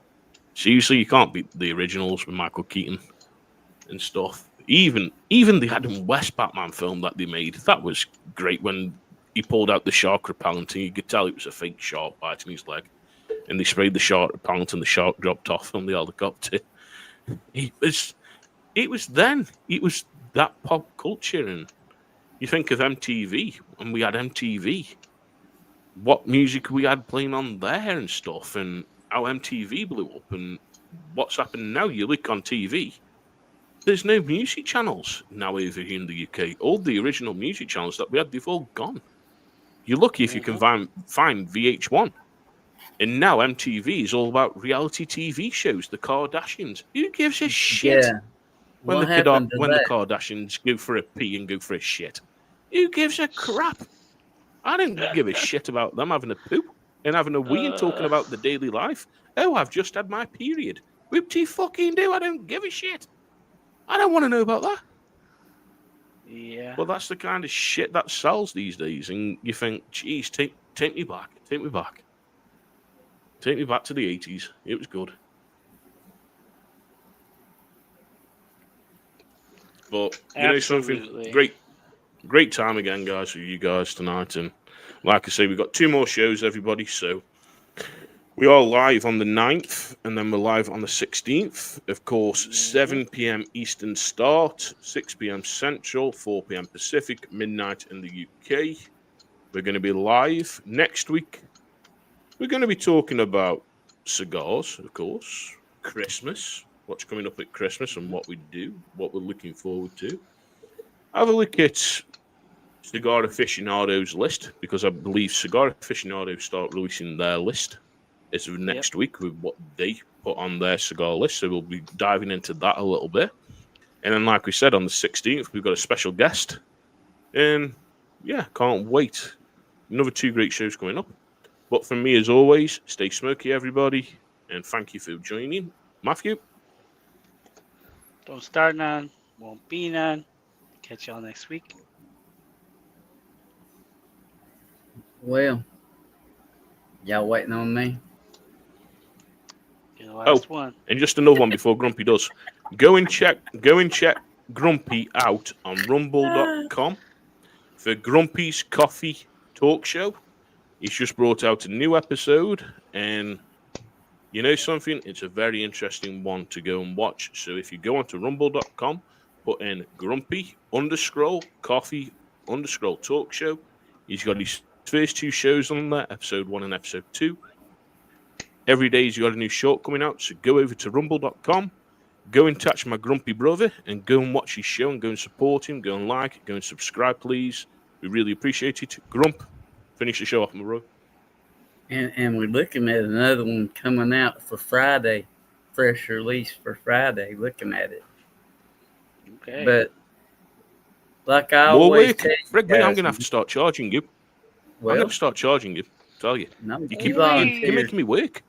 Seriously, you can't beat the originals with Michael Keaton and stuff. Even the Adam West Batman film that they made, that was great when he pulled out the shark repellent and you could tell it was a fake shark biting his leg. And they sprayed the shark repellent and the shark dropped off from the helicopter. It was then. It was that pop culture. And you think of MTV, and we had MTV. What music we had playing on there and stuff, and how MTV blew up, and what's happened now. You look on TV, there's no music channels now over here in the UK. All the original music channels that we had, they've all gone. You're lucky if you can find VH1. And now MTV is all about reality TV shows, the Kardashians. Who gives a shit? Yeah. When the Kardashians go for a pee and go for a shit. Who gives a crap? I don't give a shit about them having a poop and having a wee and talking about the daily life. Oh, I've just had my period. Whoop-de fucking do. I don't give a shit. I don't want to know about that. Yeah. Well, that's the kind of shit that sells these days. And you think, geez, take me back. Take me back. Take me back to the 80s. It was good. But you know something, great time again, guys, for you guys tonight. And like I say, we've got 2 more shows, everybody. So we are live on the 9th, and then we're live on the 16th. Of course, 7 p.m. Eastern start, 6 p.m. Central, 4 p.m. Pacific, midnight in the UK. We're going to be live next week. We're going to be talking about cigars, of course, Christmas, what's coming up at Christmas and what we do, what we're looking forward to. Have a look at Cigar Aficionado's list, because I believe Cigar Aficionado start releasing their list as of next week with what they put on their cigar list. So we'll be diving into that a little bit. And then, like we said, on the 16th, we've got a special guest. And, yeah, can't wait. Another 2 great shows coming up. But from me, as always, stay smoky, everybody, and thank you for joining. Matthew? Don't start none, won't be none. Catch y'all next week. Well, y'all waiting on me? You're the last one. And just another one before Grumpy does. Go and check Grumpy out on rumble.com for Grumpy's Coffee Talk Show. He's just brought out a new episode, and you know something? It's a very interesting one to go and watch. So if you go onto rumble.com, put in Grumpy_Coffee_Talk Show. He's got his first 2 shows on there, episode 1 and episode 2. Every day he's got a new short coming out, so go over to rumble.com, go and touch my grumpy brother, and go and watch his show, and go and support him, go and like it, go and subscribe, please. We really appreciate it. Grump, finish the show off, my bro. And we're looking at another one coming out for Friday, fresh release for Friday, looking at it. Okay. But like I always tell you Greg, I'm going to have to start charging you. Well, I'm going to start charging you, tell you. No, You keep making me work.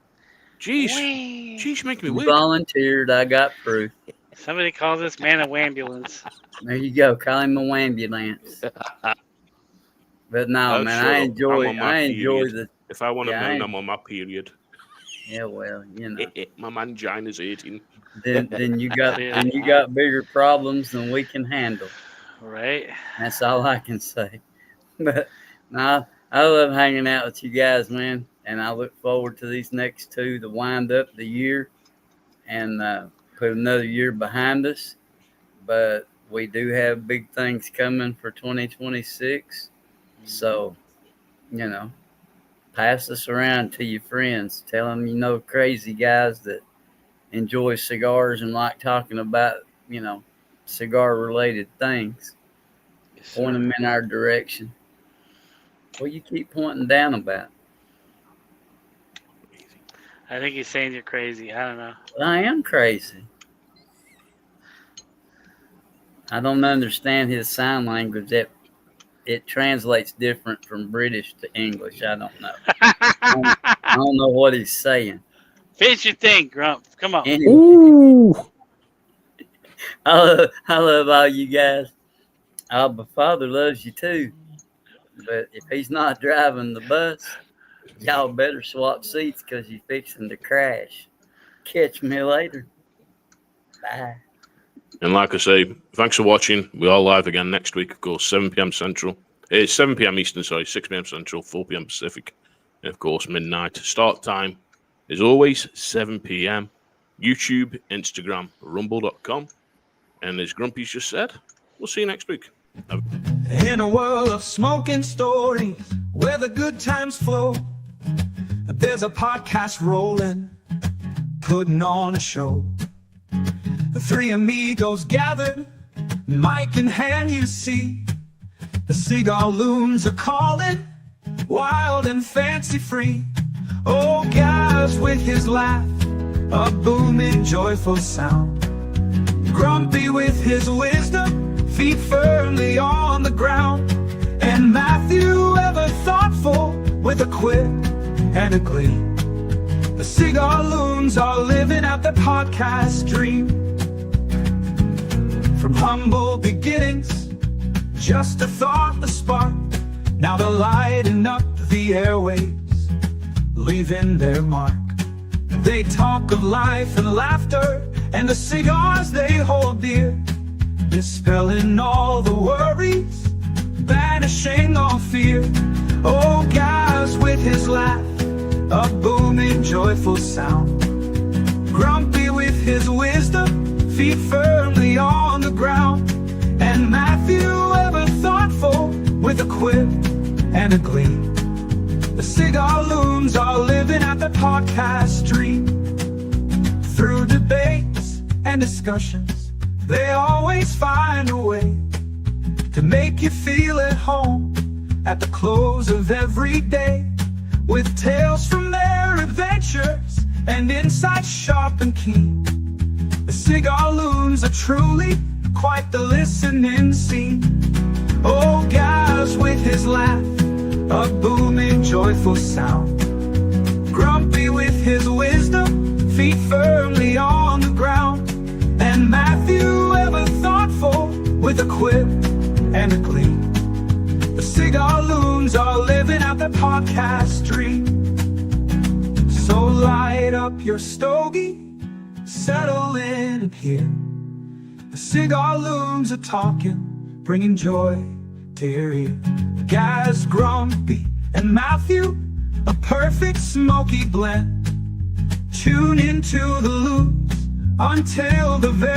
Jeez, you're making me work. Volunteered, I got proof. Somebody call this man a wambulance. There you go, call him a wambulance. But no, man, I enjoy the. If I want to moan, I'm on my period. Yeah, well, you know, my mangina's eating. Then you got bigger problems than we can handle. Right. That's all I can say. But no, I love hanging out with you guys, man, and I look forward to these next two to wind up the year and put another year behind us. But we do have big things coming for 2026, so you know. Pass this around to your friends. Tell them you know crazy guys that enjoy cigars and like talking about, you know, cigar-related things. Yes, point them in our direction. What you keep pointing down about? I think he's saying you're crazy. I don't know. I am crazy. I don't understand his sign language. It translates different from British to English. I don't know. I don't know what he's saying. Finish your thing, Grump. Come on. Anyway, Ooh. I love all you guys. My father loves you too. But if he's not driving the bus, y'all better swap seats because you're fixing to crash. Catch me later. Bye. And like I say, thanks for watching. We are live again next week, of course, 7 p.m. Central. It's 7 p.m. Eastern, 6 p.m. Central, 4 p.m. Pacific, and of course, midnight. Start time is always 7 p.m. YouTube, Instagram, rumble.com. And as Grumpy's just said, we'll see you next week. In a world of smoking stories where the good times flow, there's a podcast rolling, putting on a show. The three amigos gathered, mic in hand, you see. The Cigar Loons are calling, wild and fancy free. Oh, guys with his laugh, a booming, joyful sound. Grumpy with his wisdom, feet firmly on the ground. And Matthew, ever thoughtful, with a quip and a glee. The Cigar Loons are living out the podcast dream. From humble beginnings, just a thought, the spark. Now they're lighting up the airwaves, leaving their mark. They talk of life and laughter, and the cigars they hold dear, dispelling all the worries, banishing all fear. Oh, guys with his laugh, a booming, joyful sound. Grumpy with his wisdom, feet firmly on the ground. And Matthew, ever thoughtful, with a quip and a glee. The Cigar Loons are living out the podcast dream. Through debates and discussions, they always find a way to make you feel at home at the close of every day. With tales from their adventures and insights sharp and keen, the Cigar Loons are truly quite the listening scene. Oh, guys with his laugh, a booming, joyful sound. Grumpy with his wisdom, feet firmly on the ground. And Matthew, ever thoughtful, with a quip and a glee. The Cigar Loons are living out the podcast dream. So light up your stogie, settle in and hear. The Cigar Loons are talking, bringing joy to your ear. Guys Grumpy and Matthew, a perfect smoky blend. Tune into the Loons until the very